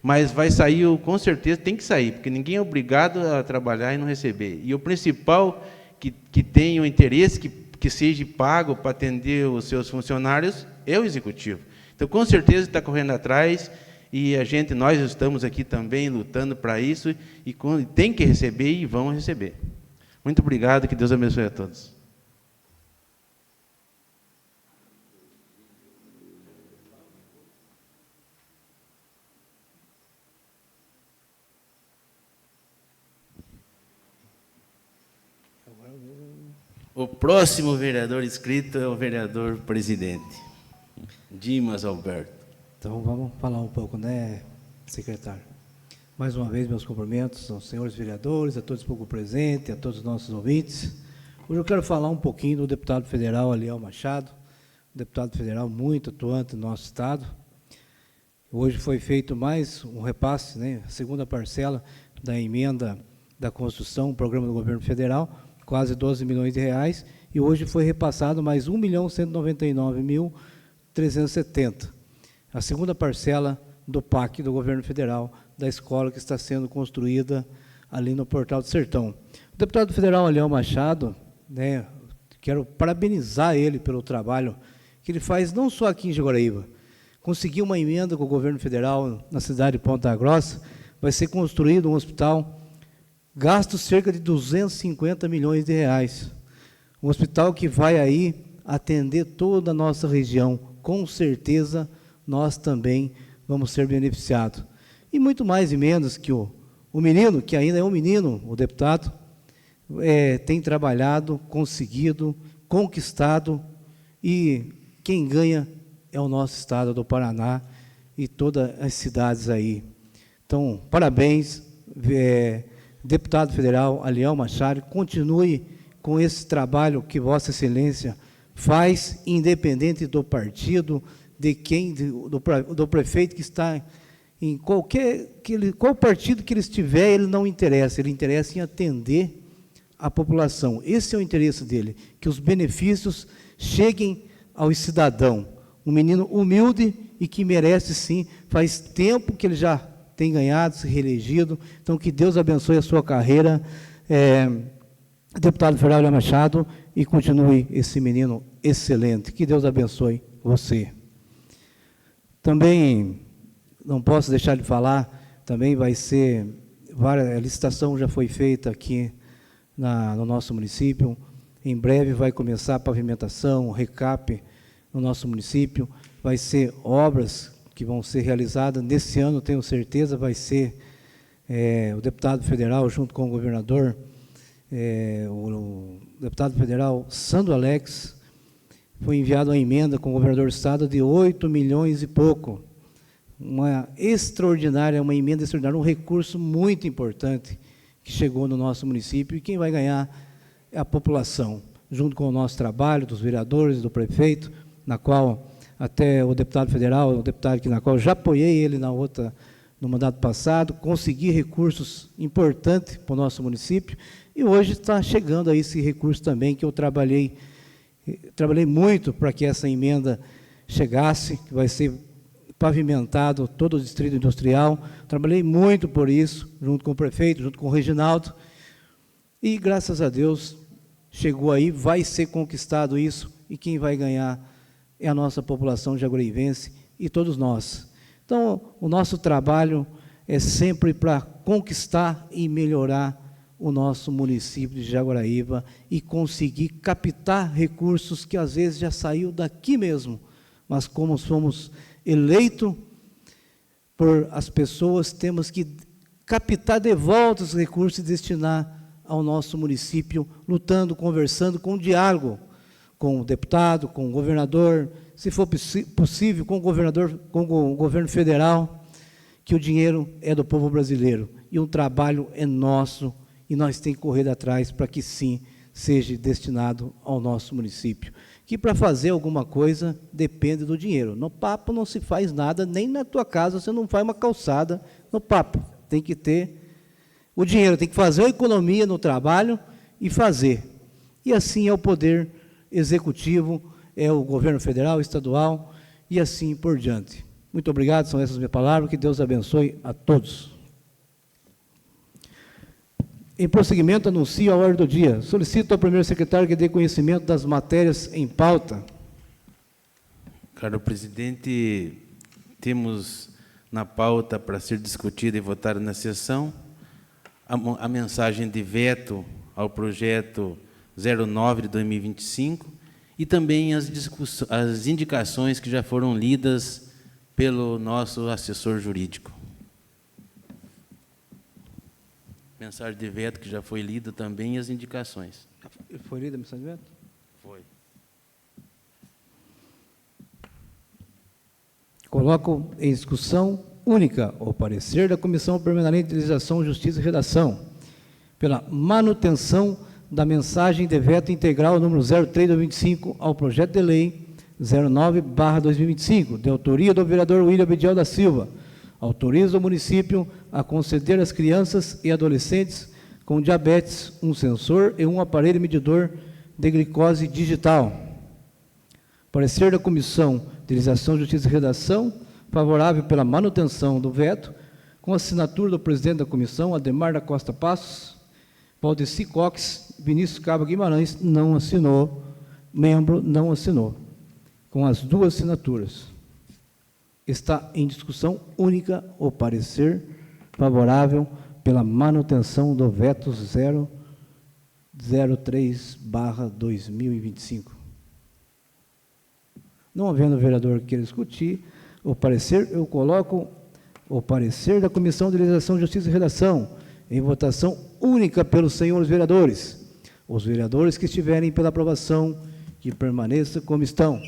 Mas vai sair, com certeza tem que sair, porque ninguém é obrigado a trabalhar e não receber. E o principal que tem o interesse que seja pago para atender os seus funcionários é o executivo. Então, com certeza, está correndo atrás, e nós estamos aqui também lutando para isso, e tem que receber e vão receber. Muito obrigado, que Deus abençoe a todos. O próximo vereador inscrito é o vereador presidente, Dimas Alberto. Então, vamos falar um pouco, né, secretário? Mais uma vez, meus cumprimentos aos senhores vereadores, a todos pouco presentes, a todos os nossos ouvintes. Hoje eu quero falar um pouquinho do deputado federal Aliel Machado, deputado federal muito atuante no nosso estado. Hoje foi feito mais um repasse, né, a segunda parcela da emenda da construção, o programa do governo federal, quase 12 milhões de reais, e hoje foi repassado mais 1.199.370. A segunda parcela do PAC do governo federal, da escola que está sendo construída ali no Portal do Sertão. O deputado federal Aliel Machado, né, quero parabenizar ele pelo trabalho que ele faz não só aqui em Jaguaraíba. Conseguiu uma emenda com o governo federal na cidade de Ponta Grossa, vai ser construído um hospital, gasto cerca de 250 milhões de reais. Um hospital que vai aí atender toda a nossa região. Com certeza, nós também vamos ser beneficiados. E muito mais emendas que o menino, que ainda é um menino, o deputado, tem trabalhado, conseguido, conquistado, e quem ganha é o nosso estado do Paraná e todas as cidades aí. Então, parabéns, deputado federal Aliel Machado, continue com esse trabalho que Vossa Excelência faz, independente do partido, do prefeito que está em qual partido que ele estiver, ele não interessa, ele interessa em atender a população. Esse é o interesse dele, que os benefícios cheguem ao cidadão, um menino humilde e que merece, sim, faz tempo que ele já tem ganhado, se reelegido. Então, que Deus abençoe a sua carreira, deputado federal William Machado, e continue esse menino excelente. Que Deus abençoe você. Também, não posso deixar de falar, também vai ser, a licitação já foi feita aqui no nosso município. Em breve vai começar a pavimentação, recap no nosso município. Vai ser obras que vão ser realizadas nesse ano, tenho certeza, vai ser o deputado federal, junto com o governador, o deputado federal Sandro Alex, foi enviada uma emenda com o governador do estado de 8 milhões e pouco. Uma emenda extraordinária, um recurso muito importante que chegou no nosso município, e quem vai ganhar é a população, junto com o nosso trabalho, dos vereadores, do prefeito, na qual até o deputado federal, na qual já apoiei ele no mandato passado, consegui recursos importantes para o nosso município, e hoje está chegando aí esse recurso também, que eu trabalhei muito para que essa emenda chegasse, que vai ser pavimentado todo o distrito industrial. Trabalhei muito por isso, junto com o prefeito, junto com o Reginaldo, e graças a Deus chegou aí, vai ser conquistado isso, e quem vai ganhar é a nossa população jaguarivense e todos nós. Então, o nosso trabalho é sempre para conquistar e melhorar o nosso município de Jaguaraíva e conseguir captar recursos que às vezes já saiu daqui mesmo, mas como somos eleitos por as pessoas, temos que captar de volta os recursos e destinar ao nosso município, lutando, conversando, com diálogo com o deputado, com o governador, se for possível, com o governador, com o governo federal, que o dinheiro é do povo brasileiro e o trabalho é nosso, e nós temos que correr atrás para que, sim, seja destinado ao nosso município. Que para fazer alguma coisa depende do dinheiro. No papo não se faz nada, nem na tua casa você não faz uma calçada no papo. Tem que ter o dinheiro, tem que fazer a economia no trabalho e fazer. E assim é o poder executivo, é o governo federal, estadual, e assim por diante. Muito obrigado, são essas minhas palavras, que Deus abençoe a todos. Em prosseguimento, anuncio a ordem do dia. Solicito ao primeiro secretário que dê conhecimento das matérias em pauta. Caro presidente, temos na pauta para ser discutida e votada na sessão a mensagem de veto ao projeto 09 de 2025 e também as indicações que já foram lidas pelo nosso assessor jurídico. Mensagem de veto que já foi lida também e as indicações. Foi lida a mensagem de veto? Foi. Coloco em discussão única o parecer da Comissão Permanente de Legislação, Justiça e Redação pela manutenção da mensagem de veto integral número 03/2025 ao projeto de lei 09/2025, de autoria do vereador William Bedial da Silva. Autoriza o município a conceder às crianças e adolescentes com diabetes um sensor e um aparelho medidor de glicose digital. Parecer da Comissão de Legislação, Justiça e Redação, favorável pela manutenção do veto, com assinatura do presidente da comissão, Ademar da Costa Passos, Valdeci Cox, Vinícius Cabo Guimarães, não assinou, membro não assinou, com as duas assinaturas. Está em discussão única o parecer favorável pela manutenção do veto 003/2025. Não havendo vereador que queira discutir o parecer, eu coloco o parecer da Comissão de Legislação, Justiça e Redação em votação única pelos senhores vereadores. Os vereadores que estiverem pela aprovação, que permaneçam como estão.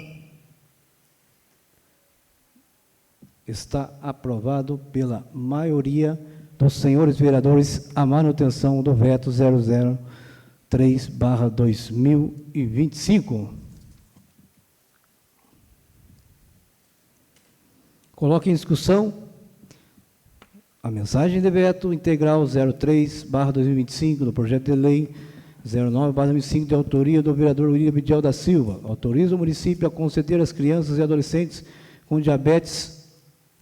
Está aprovado pela maioria dos senhores vereadores a manutenção do veto 003/2025. Coloque em discussão a mensagem de veto integral 03/2025 do projeto de lei 09/2025 de autoria do vereador William Bedial da Silva. Autoriza o município a conceder às crianças e adolescentes com diabetes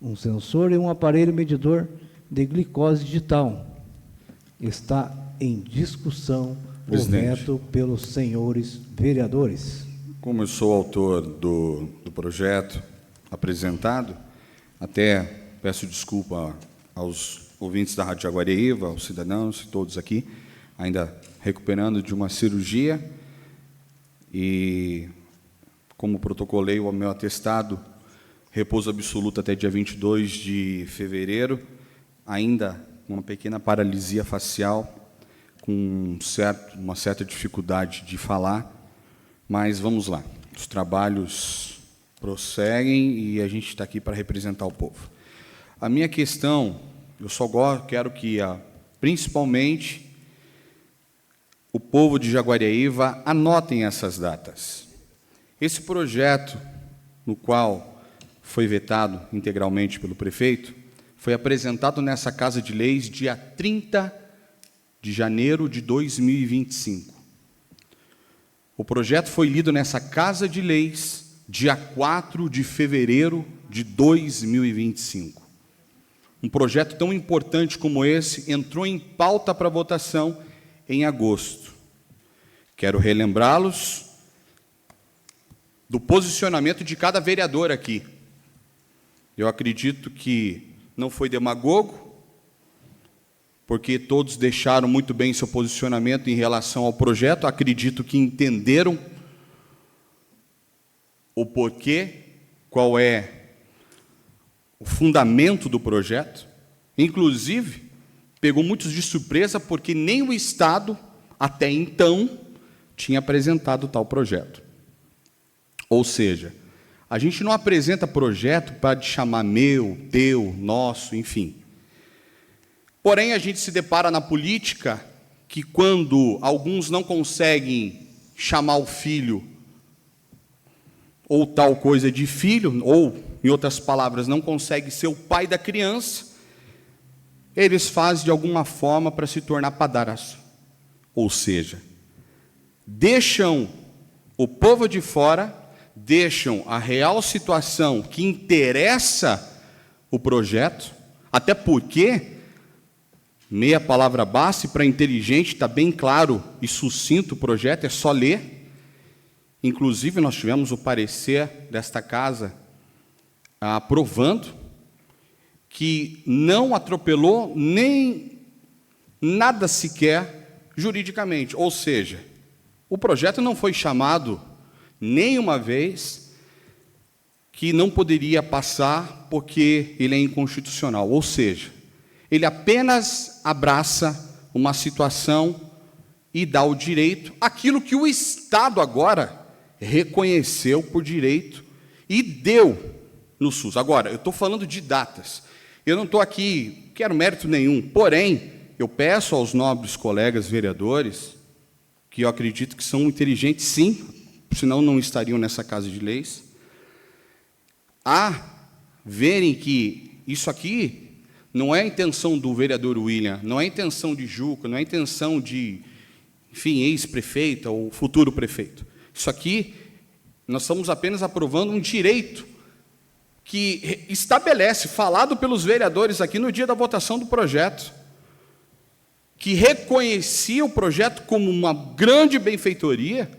um sensor e um aparelho medidor de glicose digital. Está em discussão o Presidente. veto pelos senhores vereadores. Como eu sou autor do projeto apresentado, até peço desculpa aos ouvintes da Rádio Jaguariúva, aos cidadãos e todos aqui, ainda recuperando de uma cirurgia, e como protocolei o meu atestado, repouso absoluto até dia 22 de fevereiro, ainda uma pequena paralisia facial, com uma certa dificuldade de falar, mas vamos lá. Os trabalhos prosseguem e a gente está aqui para representar o povo. A minha questão, eu só quero que, principalmente, o povo de Jaguariúva anotem essas datas. Esse projeto, no qual foi vetado integralmente pelo prefeito, foi apresentado nessa Casa de Leis dia 30 de janeiro de 2025. O projeto foi lido nessa Casa de Leis dia 4 de fevereiro de 2025. Um projeto tão importante como esse entrou em pauta para votação em agosto. Quero relembrá-los do posicionamento de cada vereador aqui. Eu acredito que não foi demagogo, porque todos deixaram muito bem seu posicionamento em relação ao projeto. Acredito que entenderam o porquê, qual é o fundamento do projeto. Inclusive, pegou muitos de surpresa, porque nem o Estado, até então, tinha apresentado tal projeto. Ou seja, a gente não apresenta projeto para chamar meu, teu, nosso, enfim. Porém, a gente se depara na política que, quando alguns não conseguem chamar o filho ou tal coisa de filho, ou, em outras palavras, não consegue ser o pai da criança, eles fazem de alguma forma para se tornar padrasto. Ou seja, deixam o povo de fora, deixam a real situação que interessa o projeto, até porque, meia palavra basta, para inteligente, está bem claro e sucinto o projeto, é só ler. Inclusive, nós tivemos o parecer desta casa aprovando que não atropelou nem nada sequer juridicamente. Ou seja, o projeto não foi chamado nenhuma vez que não poderia passar porque ele é inconstitucional. Ou seja, ele apenas abraça uma situação e dá o direito àquilo que o Estado agora reconheceu por direito e deu no SUS. Agora, eu estou falando de datas. Eu não estou aqui, quero mérito nenhum, porém, eu peço aos nobres colegas vereadores, que eu acredito que são inteligentes, sim, senão não estariam nessa Casa de Leis, a verem que isso aqui não é a intenção do vereador William, não é a intenção de Juca, não é a intenção de, enfim, ex-prefeita ou futuro prefeito. Isso aqui, nós estamos apenas aprovando um direito que estabelece, falado pelos vereadores aqui no dia da votação do projeto, que reconhecia o projeto como uma grande benfeitoria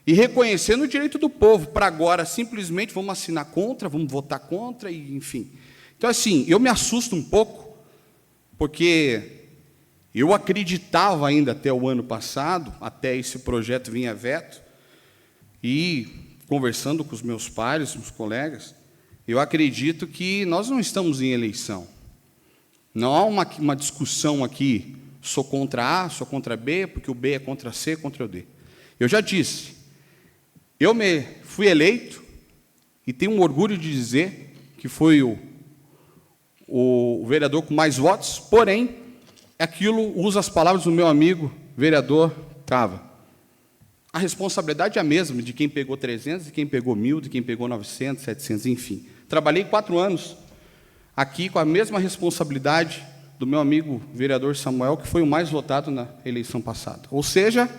e reconhecendo o direito do povo, para agora simplesmente vamos assinar contra, vamos votar contra, e enfim. Então, assim, eu me assusto um pouco, porque eu acreditava ainda até o ano passado, até esse projeto vinha veto, e conversando com os meus pares, os colegas, eu acredito que nós não estamos em eleição. Não há uma discussão aqui, sou contra A, sou contra B, porque o B é contra C, contra o D. Eu já disse, eu fui eleito, e tenho um orgulho de dizer que foi o vereador com mais votos, porém, aquilo usa as palavras do meu amigo, vereador Cava. A responsabilidade é a mesma de quem pegou 300, de quem pegou 1.000, de quem pegou 900, 700, enfim. Trabalhei 4 anos aqui com a mesma responsabilidade do meu amigo vereador Samuel, que foi o mais votado na eleição passada. Ou seja,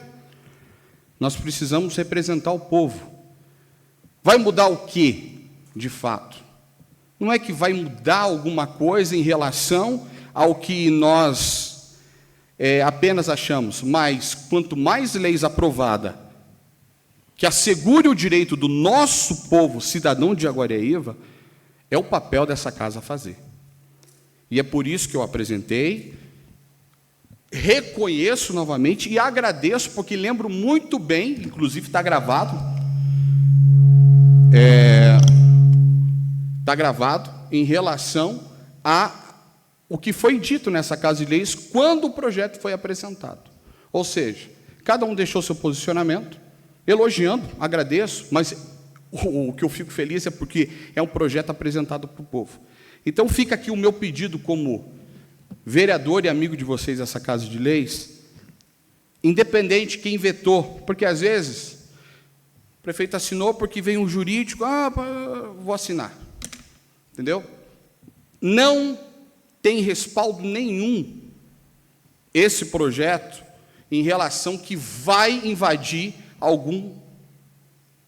nós precisamos representar o povo. Vai mudar o quê, de fato? Não é que vai mudar alguma coisa em relação ao que nós apenas achamos, mas quanto mais leis aprovadas que assegure o direito do nosso povo, cidadão de Jaguariaíva, é o papel dessa casa fazer. E é por isso que eu apresentei, reconheço novamente e agradeço, porque lembro muito bem, inclusive está gravado, em relação a o que foi dito nessa Casa de Leis quando o projeto foi apresentado. Ou seja, cada um deixou seu posicionamento, elogiando, agradeço, mas o que eu fico feliz é porque é um projeto apresentado para o povo. Então fica aqui o meu pedido como vereador e amigo de vocês dessa Casa de Leis, independente quem vetou, porque às vezes o prefeito assinou porque vem um jurídico, vou assinar, entendeu? Não tem respaldo nenhum esse projeto em relação que vai invadir algum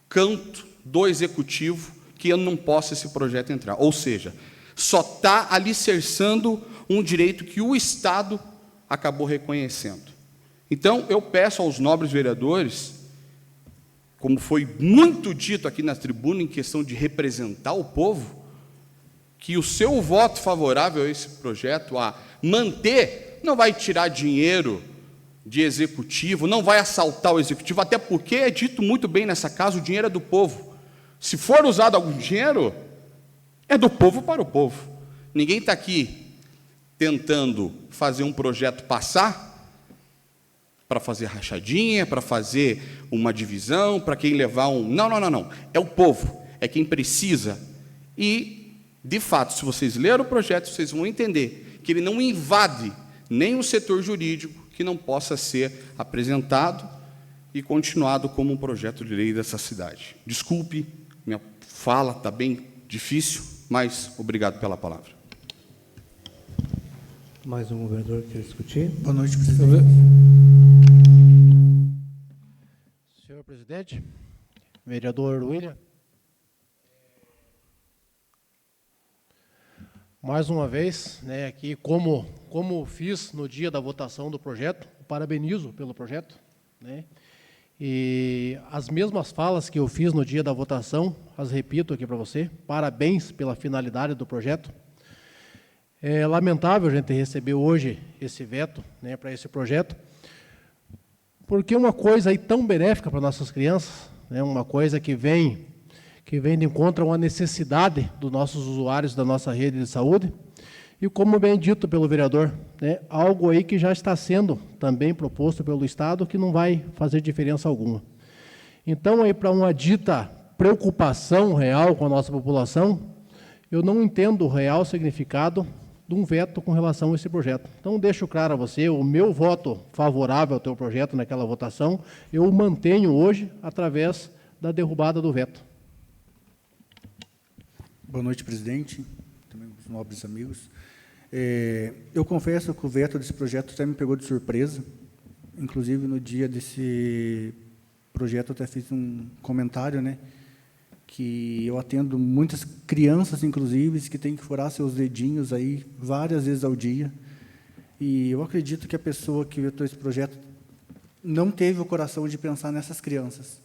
canto do executivo que eu não possa esse projeto entrar. Ou seja, só está alicerçando um direito que o Estado acabou reconhecendo. Então, eu peço aos nobres vereadores, como foi muito dito aqui na tribuna, em questão de representar o povo, que o seu voto favorável a esse projeto, a manter, não vai tirar dinheiro de executivo, não vai assaltar o executivo, até porque é dito muito bem nessa casa, o dinheiro é do povo. Se for usado algum dinheiro, é do povo para o povo. Ninguém está aqui tentando fazer um projeto passar para fazer rachadinha, para fazer uma divisão, para quem levar um... Não. É o povo, é quem precisa. E, de fato, se vocês lerem o projeto, vocês vão entender que ele não invade nem o setor jurídico, que não possa ser apresentado e continuado como um projeto de lei dessa cidade. Desculpe, minha fala está bem difícil, mas obrigado pela palavra. Mais um vereador que quer discutir? Boa noite, presidente. Senhor presidente, vereador William, mais uma vez, aqui, como fiz no dia da votação do projeto, parabenizo pelo projeto, e as mesmas falas que eu fiz no dia da votação, as repito aqui para você, parabéns pela finalidade do projeto. É lamentável a gente receber hoje esse veto para esse projeto, porque uma coisa aí tão benéfica para nossas crianças, uma coisa que vem de encontro a uma necessidade dos nossos usuários da nossa rede de saúde, e como bem dito pelo vereador, algo aí que já está sendo também proposto pelo Estado, que não vai fazer diferença alguma. Então, aí para uma dita preocupação real com a nossa população, eu não entendo o real significado de um veto com relação a esse projeto. Então, deixo claro a você, o meu voto favorável ao teu projeto naquela votação, eu o mantenho hoje através da derrubada do veto. Boa noite, presidente, também os nobres amigos. Eu confesso que o veto desse projeto até me pegou de surpresa. Inclusive, no dia desse projeto, eu até fiz um comentário, que eu atendo muitas crianças, inclusive, que têm que furar seus dedinhos aí várias vezes ao dia. E eu acredito que a pessoa que vetou esse projeto não teve o coração de pensar nessas crianças,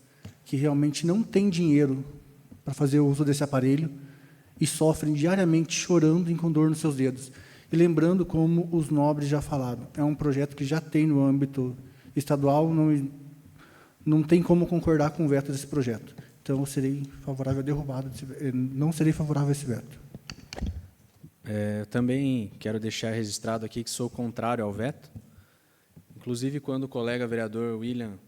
que realmente não têm dinheiro para fazer o uso desse aparelho, e sofrem diariamente chorando e com dor nos seus dedos. E lembrando, como os nobres já falaram, é um projeto que já tem no âmbito estadual, não tem como concordar com o veto desse projeto. Então, eu serei favorável à derrubada, não serei favorável a esse veto. Eu também quero deixar registrado aqui que sou contrário ao veto. Inclusive, quando o colega vereador William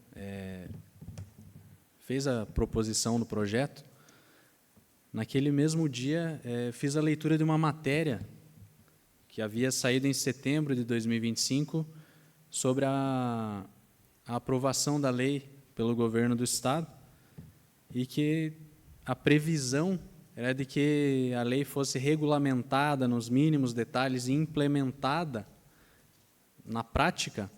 fez a proposição do projeto, naquele mesmo dia, fiz a leitura de uma matéria que havia saído em setembro de 2025 sobre a aprovação da lei pelo governo do Estado e que a previsão era de que a lei fosse regulamentada nos mínimos detalhes e implementada na prática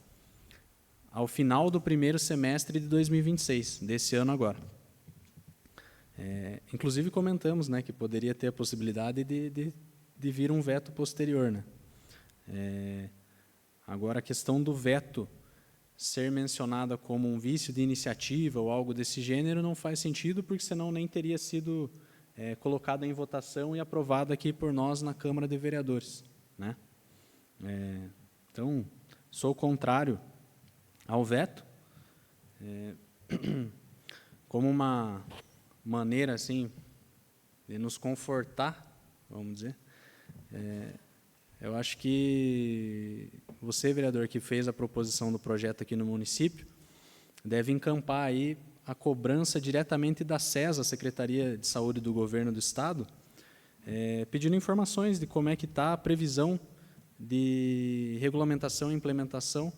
ao final do primeiro semestre de 2026, desse ano agora. Inclusive comentamos que poderia ter a possibilidade de vir um veto posterior. Agora, a questão do veto ser mencionada como um vício de iniciativa ou algo desse gênero não faz sentido, porque senão nem teria sido colocada em votação e aprovada aqui por nós na Câmara de Vereadores, né? Então, sou contrário ao veto, como uma maneira assim de nos confortar, vamos dizer. Eu acho que você, vereador, que fez a proposição do projeto aqui no município, deve encampar aí a cobrança diretamente da SESA, Secretaria de Saúde do Governo do Estado, pedindo informações de como é que está a previsão de regulamentação e implementação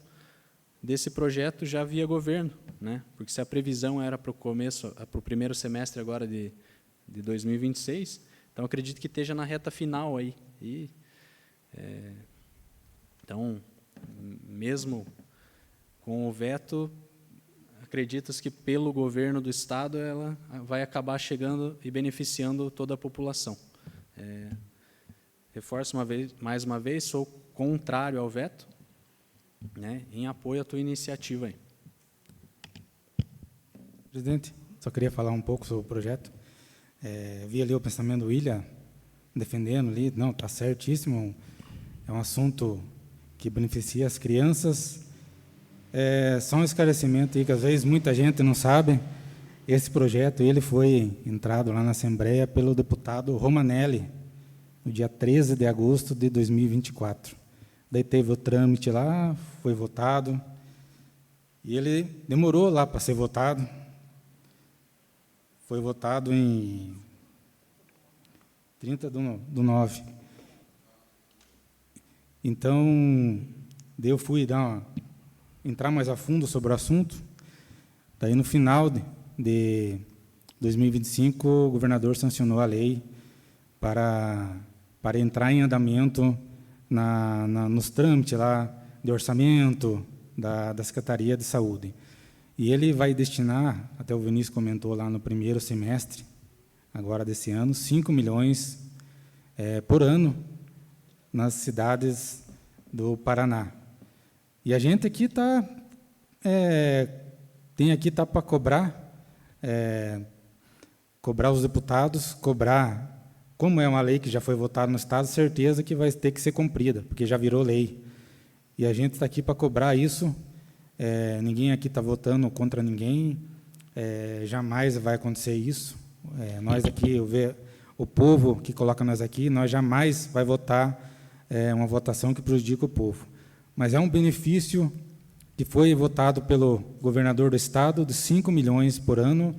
desse projeto já via governo, né? Porque se a previsão era para o primeiro semestre agora de 2026, então acredito que esteja na reta final aí. Então, mesmo com o veto, acredito que pelo governo do Estado ela vai acabar chegando e beneficiando toda a população. Reforço mais uma vez, sou contrário ao veto, né, em apoio à tua iniciativa aí. Presidente, só queria falar um pouco sobre o projeto. Vi ali o pensamento do William defendendo ali, não, está certíssimo, é um assunto que beneficia as crianças. Só um esclarecimento aí, que às vezes muita gente não sabe, esse projeto ele foi entrado lá na Assembleia pelo deputado Romanelli, no dia 13 de agosto de 2024. Daí teve o trâmite lá, foi votado, e ele demorou lá para ser votado. Foi votado em 30/9. Então, daí eu fui entrar mais a fundo sobre o assunto. Daí, no final de 2025, o governador sancionou a lei para entrar em andamento nos trâmites lá de orçamento da Secretaria de Saúde. E ele vai destinar, até o Vinícius comentou lá no primeiro semestre, agora desse ano, 5 milhões por ano nas cidades do Paraná. E a gente aqui está para cobrar os deputados, como é uma lei que já foi votada no Estado, certeza que vai ter que ser cumprida, porque já virou lei. E a gente está aqui para cobrar isso. Ninguém aqui está votando contra ninguém, jamais vai acontecer isso. Nós aqui, o povo que coloca nós aqui, nós jamais vai votar uma votação que prejudica o povo. Mas é um benefício que foi votado pelo governador do Estado, de 5 milhões por ano.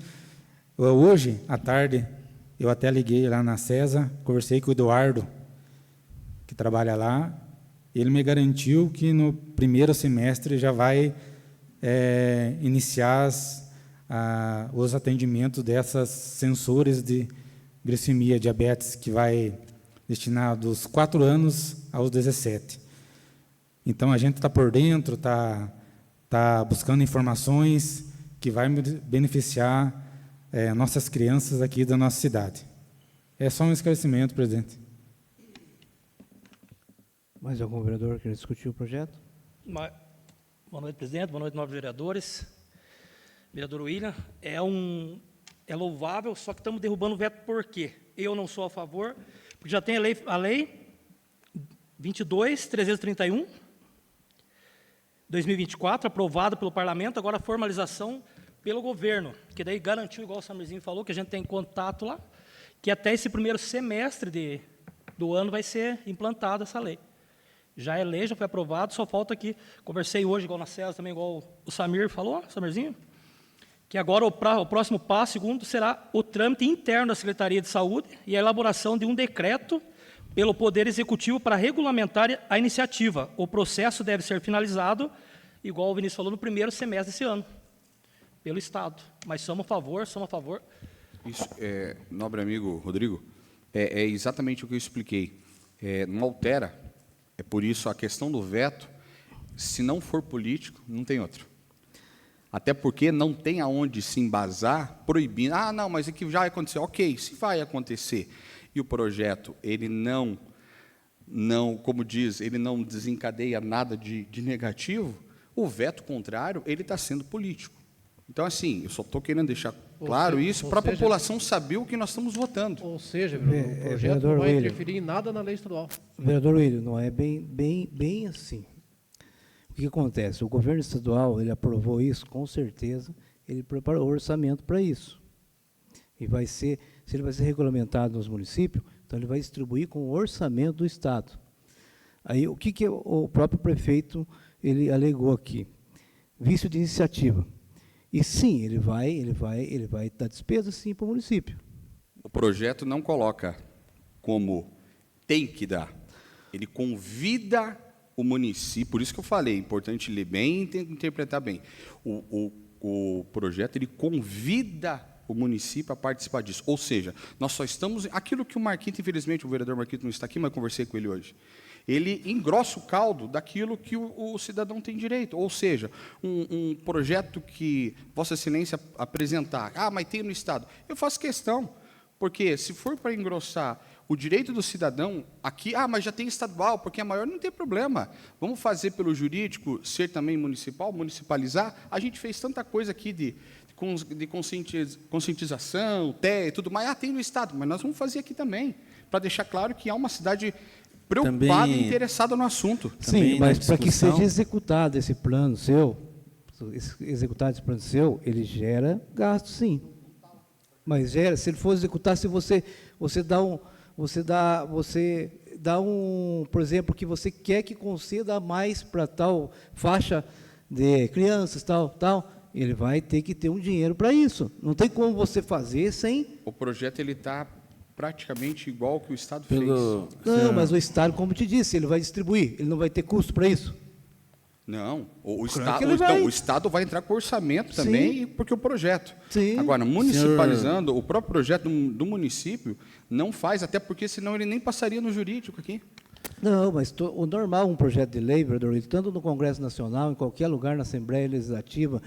Hoje, à tarde, eu até liguei lá na SESA, conversei com o Eduardo, que trabalha lá, ele me garantiu que no primeiro semestre já vai iniciar os atendimentos dessas sensores de glicemia, diabetes, que vai destinar dos 4 anos aos 17. Então, a gente está por dentro, está buscando informações que vai beneficiar nossas crianças aqui da nossa cidade. É só um esclarecimento, presidente. Mais algum vereador quer discutir o projeto? Boa noite, presidente. Boa noite, nobres vereadores. Vereador William, é louvável, só que estamos derrubando o veto por quê? Eu não sou a favor, porque já tem a lei 22.331, 2024, aprovada pelo Parlamento, agora a formalização pelo governo, que daí garantiu, igual o Samirzinho falou, que a gente tem contato lá, que até esse primeiro semestre do ano vai ser implantada essa lei. Já é lei, já foi aprovado, só falta aqui, conversei hoje, igual na CES também, igual o Samir falou, Samirzinho, que agora o próximo passo, segundo, será o trâmite interno da Secretaria de Saúde e a elaboração de um decreto pelo Poder Executivo para regulamentar a iniciativa. O processo deve ser finalizado, igual o Vinícius falou, no primeiro semestre desse ano, pelo Estado. Mas somos a favor. Isso, nobre amigo Rodrigo, é exatamente o que eu expliquei. Não altera, é por isso a questão do veto, se não for político, não tem outro. Até porque não tem aonde se embasar proibindo. Não, mas é que já aconteceu. Ok, se vai acontecer e o projeto ele não não, como diz, ele não desencadeia nada de negativo, o veto contrário, ele está sendo político. Então, assim, eu só estou querendo deixar claro isso para a população saber o que nós estamos votando. Ou seja, o projeto não vai interferir em nada na lei estadual. Vereador William, não é bem assim. O que acontece? O governo estadual, ele aprovou isso, com certeza, ele preparou o orçamento para isso. E vai ser, se ele vai ser regulamentado nos municípios, então ele vai distribuir com o orçamento do Estado. Aí, o que o próprio prefeito ele alegou aqui? Vício de iniciativa. E sim, ele vai dar despesa sim para o município. O projeto não coloca como tem que dar. Ele convida o município, por isso que eu falei, é importante ler bem e interpretar bem. O projeto ele convida o município a participar disso. Ou seja, nós só estamos... Aquilo que o Marquito, infelizmente, o vereador Marquito não está aqui, mas conversei com ele hoje. Ele engrossa o caldo daquilo que o cidadão tem direito. Ou seja, um projeto que Vossa Excelência apresentar, mas tem no Estado. Eu faço questão, porque se for para engrossar o direito do cidadão, aqui, mas já tem estadual, porque é maior, não tem problema. Vamos fazer pelo jurídico ser também municipal, municipalizar. A gente fez tanta coisa aqui de conscientização, TE e tudo mais. Tem no Estado, mas nós vamos fazer aqui também, para deixar claro que há uma cidade preocupada e interessada no assunto. Sim, mas para que seja executado esse plano seu, ele gera gasto, sim. Mas gera, se ele for executar, se você dá um, por exemplo, que você quer que conceda mais para tal faixa de crianças, tal, ele vai ter que ter um dinheiro para isso. Não tem como você fazer sem... O projeto ele está praticamente igual ao que o Estado fez. Não, mas o Estado, como te disse, ele vai distribuir, ele não vai ter custo para isso. Não, o Estado vai entrar com orçamento também, sim, porque o projeto. Sim. Agora, municipalizando, o próprio projeto do município não faz, até porque senão ele nem passaria no jurídico aqui. Não, mas o normal, um projeto de lei, vereador, tanto no Congresso Nacional, em qualquer lugar, na Assembleia Legislativa,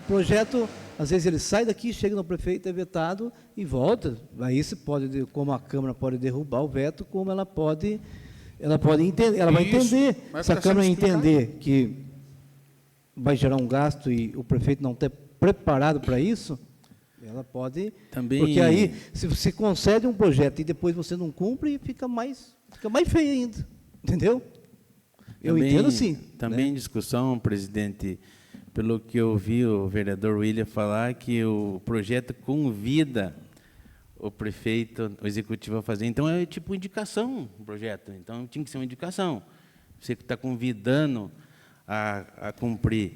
projeto, às vezes ele sai daqui, chega no prefeito, é vetado e volta. Aí se pode, como a Câmara pode derrubar o veto, como ela pode entender, ela vai entender. Se a Câmara entender que vai gerar um gasto e o prefeito não está preparado para isso, ela pode... Também... Porque aí, se você concede um projeto e depois você não cumpre, fica mais feio ainda. Entendeu? Eu entendo sim. Também em discussão, presidente... Pelo que eu vi o vereador William falar, que o projeto convida o prefeito, o executivo a fazer. Então, é tipo indicação o projeto. Então, tinha que ser uma indicação. Você que está convidando a cumprir.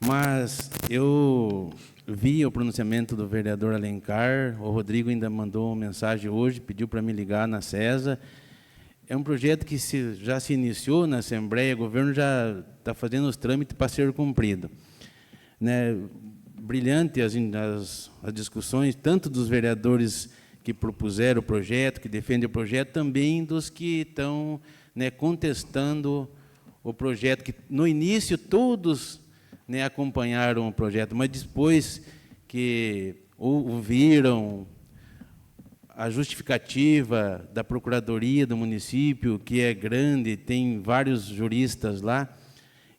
Mas eu vi o pronunciamento do vereador Alencar, o Rodrigo ainda mandou uma mensagem hoje, pediu para me ligar na CESA. É um projeto que já se iniciou na Assembleia, o governo já está fazendo os trâmites para ser cumprido. Brilhante as discussões, tanto dos vereadores que propuseram o projeto, que defendem o projeto, também dos que estão contestando o projeto, que no início todos acompanharam o projeto, mas depois que ouviram a justificativa da Procuradoria do município, que é grande, tem vários juristas lá,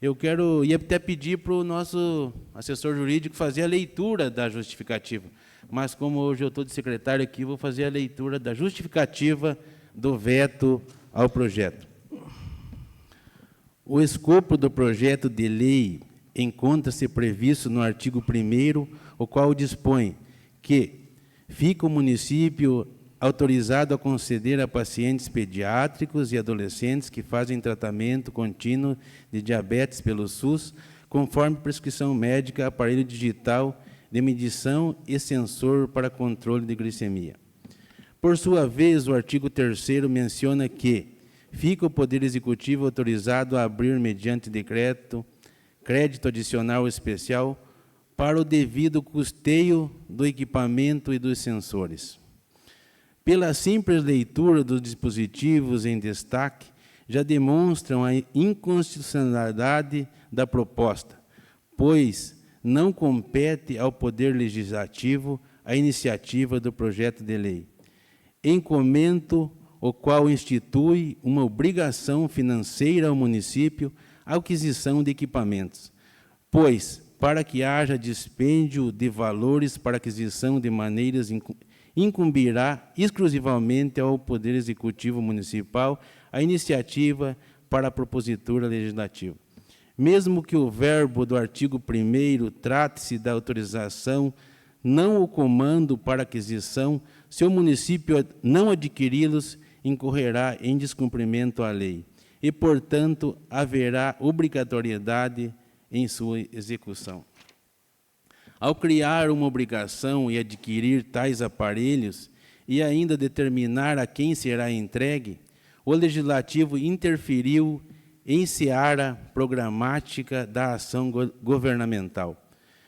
ia até pedir para o nosso assessor jurídico fazer a leitura da justificativa. Mas, como hoje eu estou de secretário aqui, vou fazer a leitura da justificativa do veto ao projeto. O escopo do projeto de lei encontra-se previsto no artigo 1º, o qual dispõe que fica o município autorizado a conceder a pacientes pediátricos e adolescentes que fazem tratamento contínuo de diabetes pelo SUS, conforme prescrição médica, aparelho digital de medição e sensor para controle de glicemia. Por sua vez, o artigo 3º menciona que fica o Poder Executivo autorizado a abrir, mediante decreto, crédito adicional especial para o devido custeio do equipamento e dos sensores. Pela simples leitura dos dispositivos em destaque, já demonstram a inconstitucionalidade da proposta, pois não compete ao Poder Legislativo a iniciativa do projeto de lei. Em comento o qual institui uma obrigação financeira ao município a aquisição de equipamentos, pois, para que haja dispêndio de valores para aquisição de maneiras incumbirá exclusivamente ao Poder Executivo Municipal a iniciativa para a propositura legislativa. Mesmo que o verbo do artigo 1º trate-se da autorização, não o comando para aquisição, se o município não adquiri-los, incorrerá em descumprimento à lei e, portanto, haverá obrigatoriedade em sua execução. Ao criar uma obrigação e adquirir tais aparelhos e ainda determinar a quem será entregue, o Legislativo interferiu em seara programática da ação governamental,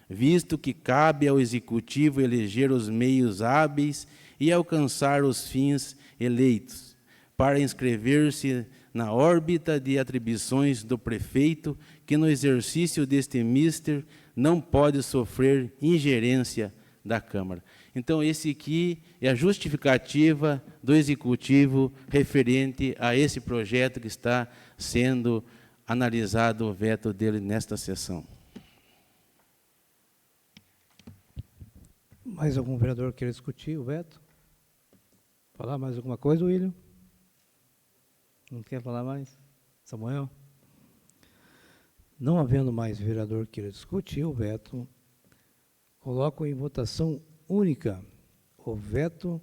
visto que cabe ao Executivo eleger os meios hábeis e alcançar os fins eleitos, para inscrever-se na órbita de atribuições do prefeito, que no exercício deste mister não pode sofrer ingerência da Câmara. Então, esse aqui é a justificativa do Executivo referente a esse projeto que está sendo analisado o veto dele nesta sessão. Mais algum vereador queira discutir o veto? Falar mais alguma coisa, William? Não quer falar mais? Samuel? Não havendo mais vereador que queira discutir o veto, coloco em votação única o veto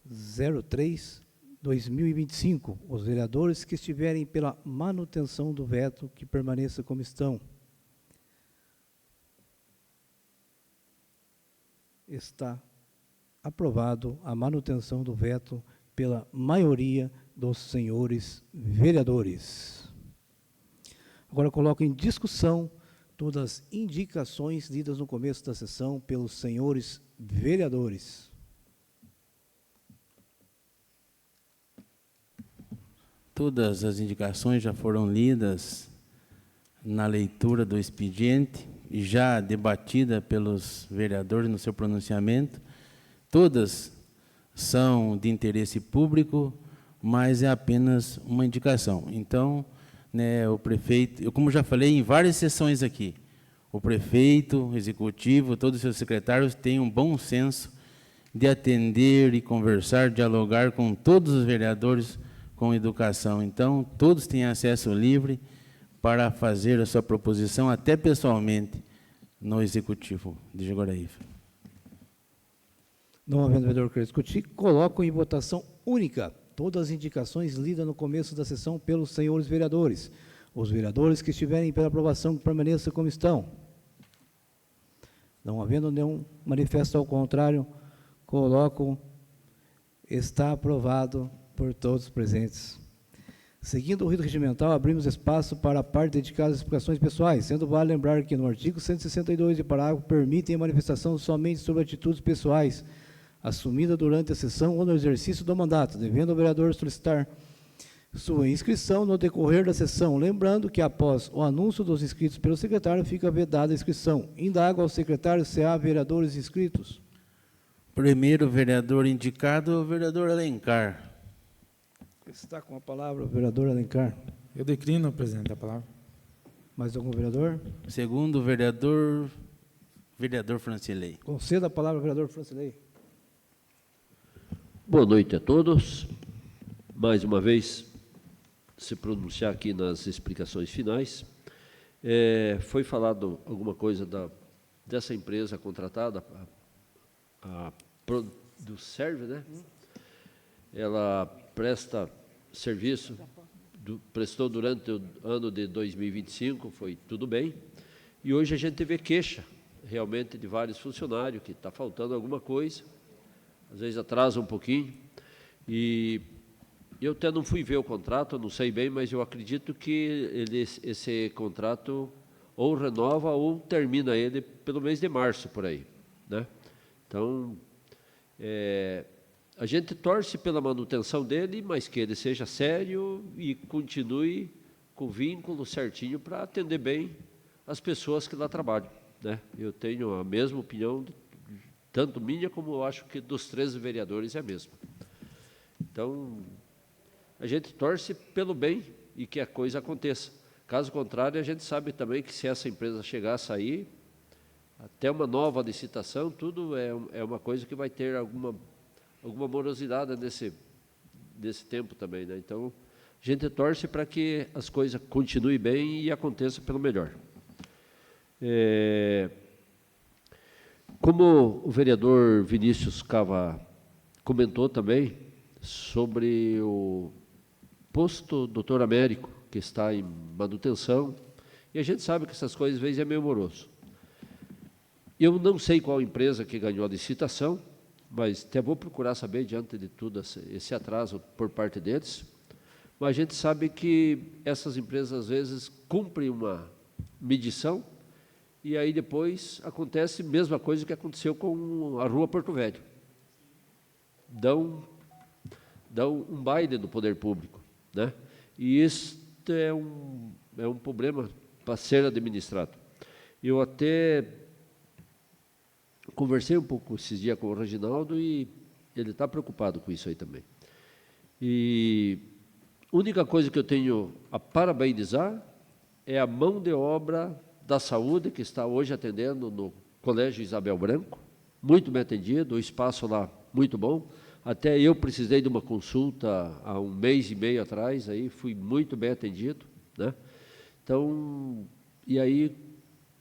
03/2025. Os vereadores que estiverem pela manutenção do veto, que permaneça como estão. Está aprovado a manutenção do veto pela maioria dos senhores vereadores. Agora coloco em discussão todas as indicações lidas no começo da sessão pelos senhores vereadores. Todas as indicações já foram lidas na leitura do expediente e já debatida pelos vereadores no seu pronunciamento. Todas são de interesse público, mas é apenas uma indicação. Então, né, o prefeito, eu como já falei em várias sessões aqui, o prefeito, o executivo, todos os seus secretários têm um bom senso de atender e conversar, dialogar com todos os vereadores com educação. Então, todos têm acesso livre para fazer a sua proposição, até pessoalmente, no executivo de Jaguaraíva. Não havendo vereador que queira discutir, coloco em votação única todas as indicações lidas no começo da sessão pelos senhores vereadores. Os vereadores que estiverem pela aprovação, que permaneçam como estão. Não havendo nenhum manifesto ao contrário, coloco, está aprovado por todos os presentes. Seguindo o rito regimental, abrimos espaço para a parte dedicada às explicações pessoais, sendo vale lembrar que no artigo 162 de parágrafo permitem a manifestação somente sobre atitudes pessoais assumida durante a sessão ou no exercício do mandato, devendo o vereador solicitar sua inscrição no decorrer da sessão, lembrando que após o anúncio dos inscritos pelo secretário, fica vedada a inscrição. Indago ao secretário se há vereadores inscritos. Primeiro vereador indicado, o vereador Alencar. Está com a palavra o vereador Alencar. Eu declino, presidente, a palavra. Mais algum vereador? Segundo vereador Francilei. Conceda a palavra ao vereador Francilei. Boa noite a todos. Mais uma vez, se pronunciar aqui nas explicações finais. Foi falado alguma coisa dessa empresa contratada, do Serve, né? Ela presta serviço, prestou durante o ano de 2025, foi tudo bem. E hoje a gente vê queixa, realmente, de vários funcionários, que está faltando alguma coisa, às vezes atrasa um pouquinho. E eu até não fui ver o contrato, não sei bem, mas eu acredito que esse contrato ou renova ou termina ele pelo mês de março, por aí, né? Então, a gente torce pela manutenção dele, mas que ele seja sério e continue com o vínculo certinho para atender bem as pessoas que lá trabalham, né? Eu tenho a mesma opinião, tanto minha como eu acho que dos 13 vereadores é a mesma. Então, a gente torce pelo bem e que a coisa aconteça. Caso contrário, a gente sabe também que se essa empresa chegar a sair, até uma nova licitação, tudo é uma coisa que vai ter alguma morosidade nesse tempo também, né? Então, a gente torce para que as coisas continuem bem e aconteçam pelo melhor. Como o vereador Vinícius Cava comentou também sobre o posto Doutor Américo, que está em manutenção, e a gente sabe que essas coisas, às vezes, é meio moroso. Eu não sei qual empresa que ganhou a licitação, mas até vou procurar saber, diante de tudo esse atraso por parte deles, mas a gente sabe que essas empresas, às vezes, cumprem uma medição, e aí depois acontece a mesma coisa que aconteceu com a Rua Porto Velho. Dão um baile no poder público, né? E isso é um problema para ser administrado. Eu até conversei um pouco esses dias com o Reginaldo e ele está preocupado com isso aí também. E a única coisa que eu tenho a parabenizar é a mão de obra da saúde, que está hoje atendendo no Colégio Isabel Branco, muito bem atendido, o espaço lá muito bom. Até eu precisei de uma consulta há 1 mês e meio atrás, aí fui muito bem atendido, né? Então, e aí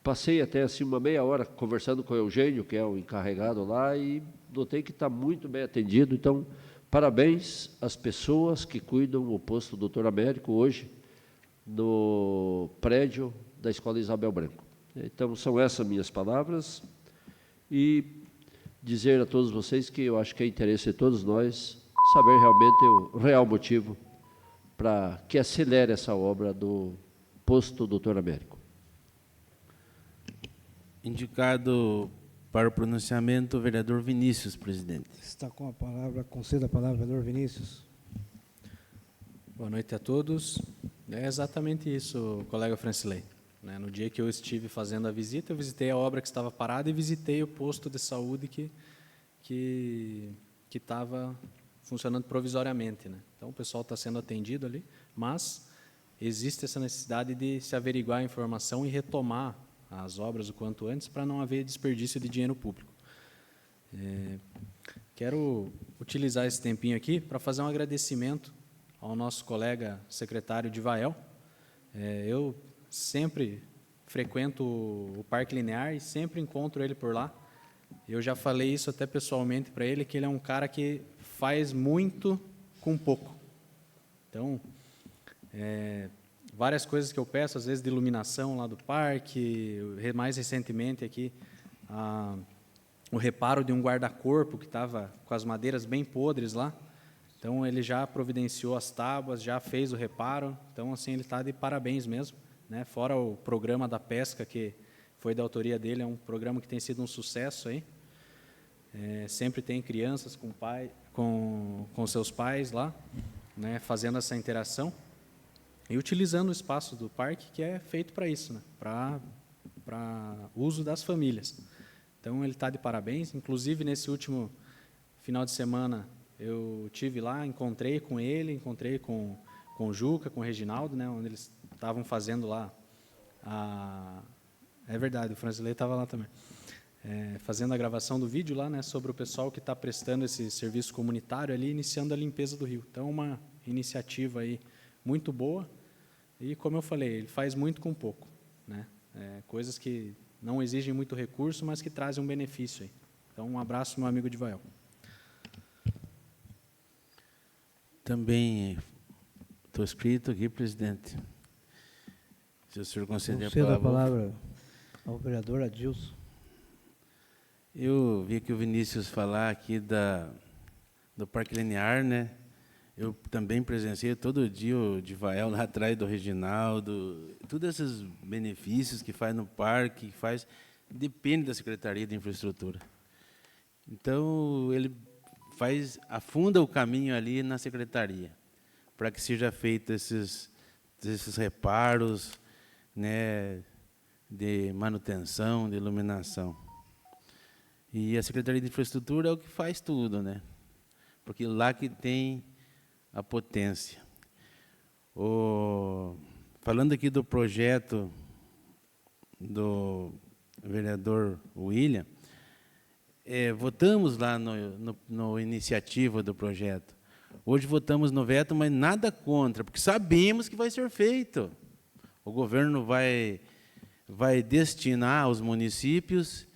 passei até assim uma meia hora conversando com o Eugênio, que é o encarregado lá, e notei que está muito bem atendido. Então, parabéns às pessoas que cuidam do posto Doutor Américo hoje no prédio da Escola Isabel Branco. Então, são essas minhas palavras, e dizer a todos vocês que eu acho que é interesse de todos nós saber realmente o real motivo para que acelere essa obra do posto Doutor Américo. Indicado para o pronunciamento o vereador Vinícius, presidente. Está com a palavra, concedo a palavra ao vereador Vinícius. Boa noite a todos. É exatamente isso, colega Francilei. No dia que eu estive fazendo a visita, eu visitei a obra que estava parada e visitei o posto de saúde que estava funcionando provisoriamente, né? Então, o pessoal está sendo atendido ali, mas existe essa necessidade de se averiguar a informação e retomar as obras o quanto antes, para não haver desperdício de dinheiro público. Quero utilizar esse tempinho aqui para fazer um agradecimento ao nosso colega secretário Divael. Eu sempre frequento o Parque Linear e sempre encontro ele por lá. Eu já falei isso até pessoalmente para ele, que ele é um cara que faz muito com pouco. Então, várias coisas que eu peço, às vezes de iluminação lá do parque, mais recentemente aqui, o reparo de um guarda-corpo que estava com as madeiras bem podres lá. Então, ele já providenciou as tábuas, já fez o reparo. Então, assim, ele está de parabéns mesmo, né? Fora o programa da pesca, que foi da autoria dele, é um programa que tem sido um sucesso aí. Sempre tem crianças com seus pais lá, né, fazendo essa interação e utilizando o espaço do parque, que é feito para isso, né, para uso das famílias. Então, ele está de parabéns. Inclusive, nesse último final de semana, eu tive lá, encontrei com ele, encontrei com o Juca, com o Reginaldo, né, onde eles estavam fazendo lá É verdade, o Francilei estava lá também. Fazendo a gravação do vídeo lá, né, sobre o pessoal que está prestando esse serviço comunitário ali, iniciando a limpeza do rio. Então, uma iniciativa aí muito boa. E, como eu falei, ele faz muito com pouco, né? Coisas que não exigem muito recurso, mas que trazem um benefício aí. Então, um abraço, meu amigo Divael. Também estou escrito aqui, presidente. Se o senhor conceder a palavra ao vereador Adilson. Eu vi que o Vinícius falar aqui do Parque Linear, né? Eu também presenciei todo dia o Divael lá atrás do Reginaldo. Todos esses benefícios que faz no parque, depende da Secretaria de Infraestrutura. Então, ele afunda o caminho ali na Secretaria, para que seja feito esses reparos, né, de manutenção, de iluminação. E a Secretaria de Infraestrutura é o que faz tudo, né? Porque lá que tem a potência. Falando aqui do projeto do vereador William, votamos lá no iniciativa do projeto. Hoje votamos no veto, mas nada contra, porque sabemos que vai ser feito. O governo vai destinar aos municípios,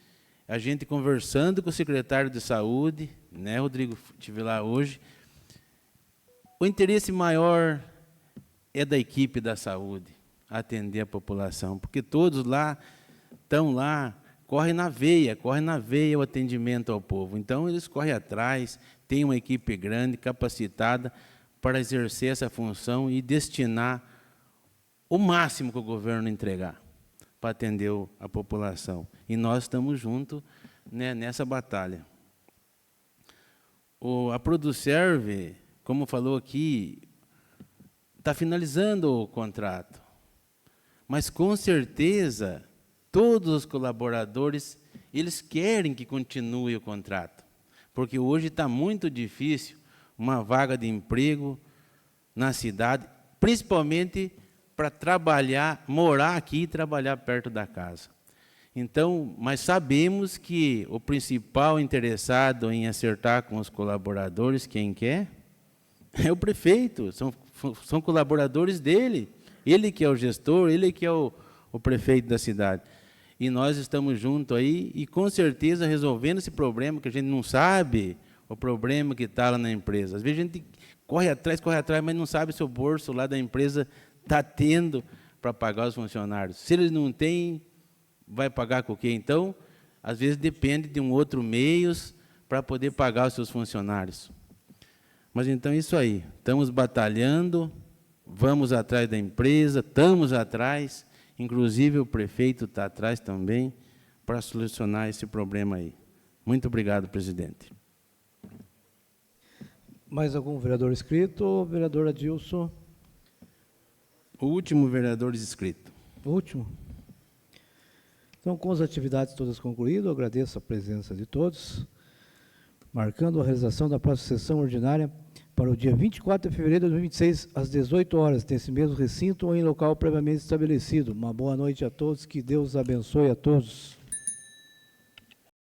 a gente conversando com o secretário de saúde, né, Rodrigo, estive lá hoje, o interesse maior é da equipe da saúde, atender a população, porque todos lá estão lá, corre na veia o atendimento ao povo. Então, eles correm atrás, tem uma equipe grande, capacitada, para exercer essa função e destinar o máximo que o governo entregar para atender a população. E nós estamos juntos, né, nessa batalha. A Producerve, como falou aqui, está finalizando o contrato. Mas, com certeza, todos os colaboradores, eles querem que continue o contrato. Porque hoje está muito difícil uma vaga de emprego na cidade, principalmente para trabalhar, morar aqui e trabalhar perto da casa. Então, mas sabemos que o principal interessado em acertar com os colaboradores, quem quer, é o prefeito, são colaboradores dele. Ele que é o gestor, ele que é o prefeito da cidade. E nós estamos juntos aí e, com certeza, resolvendo esse problema, que a gente não sabe o problema que está lá na empresa. Às vezes a gente corre atrás, mas não sabe se o bolso lá da empresa está tendo para pagar os funcionários. Se eles não têm, vai pagar com o quê? Então, às vezes depende de um outro meios para poder pagar os seus funcionários. Mas então é isso aí. Estamos batalhando, vamos atrás da empresa, estamos atrás, inclusive o prefeito está atrás também, para solucionar esse problema aí. Muito obrigado, presidente. Mais algum vereador inscrito? Vereador Adilson. O último vereador inscrito. O último. Então, com as atividades todas concluídas, eu agradeço a presença de todos, marcando a realização da próxima sessão ordinária para o dia 24 de fevereiro de 2026, às 18 horas, nesse mesmo recinto ou em local previamente estabelecido. Uma boa noite a todos, que Deus abençoe a todos.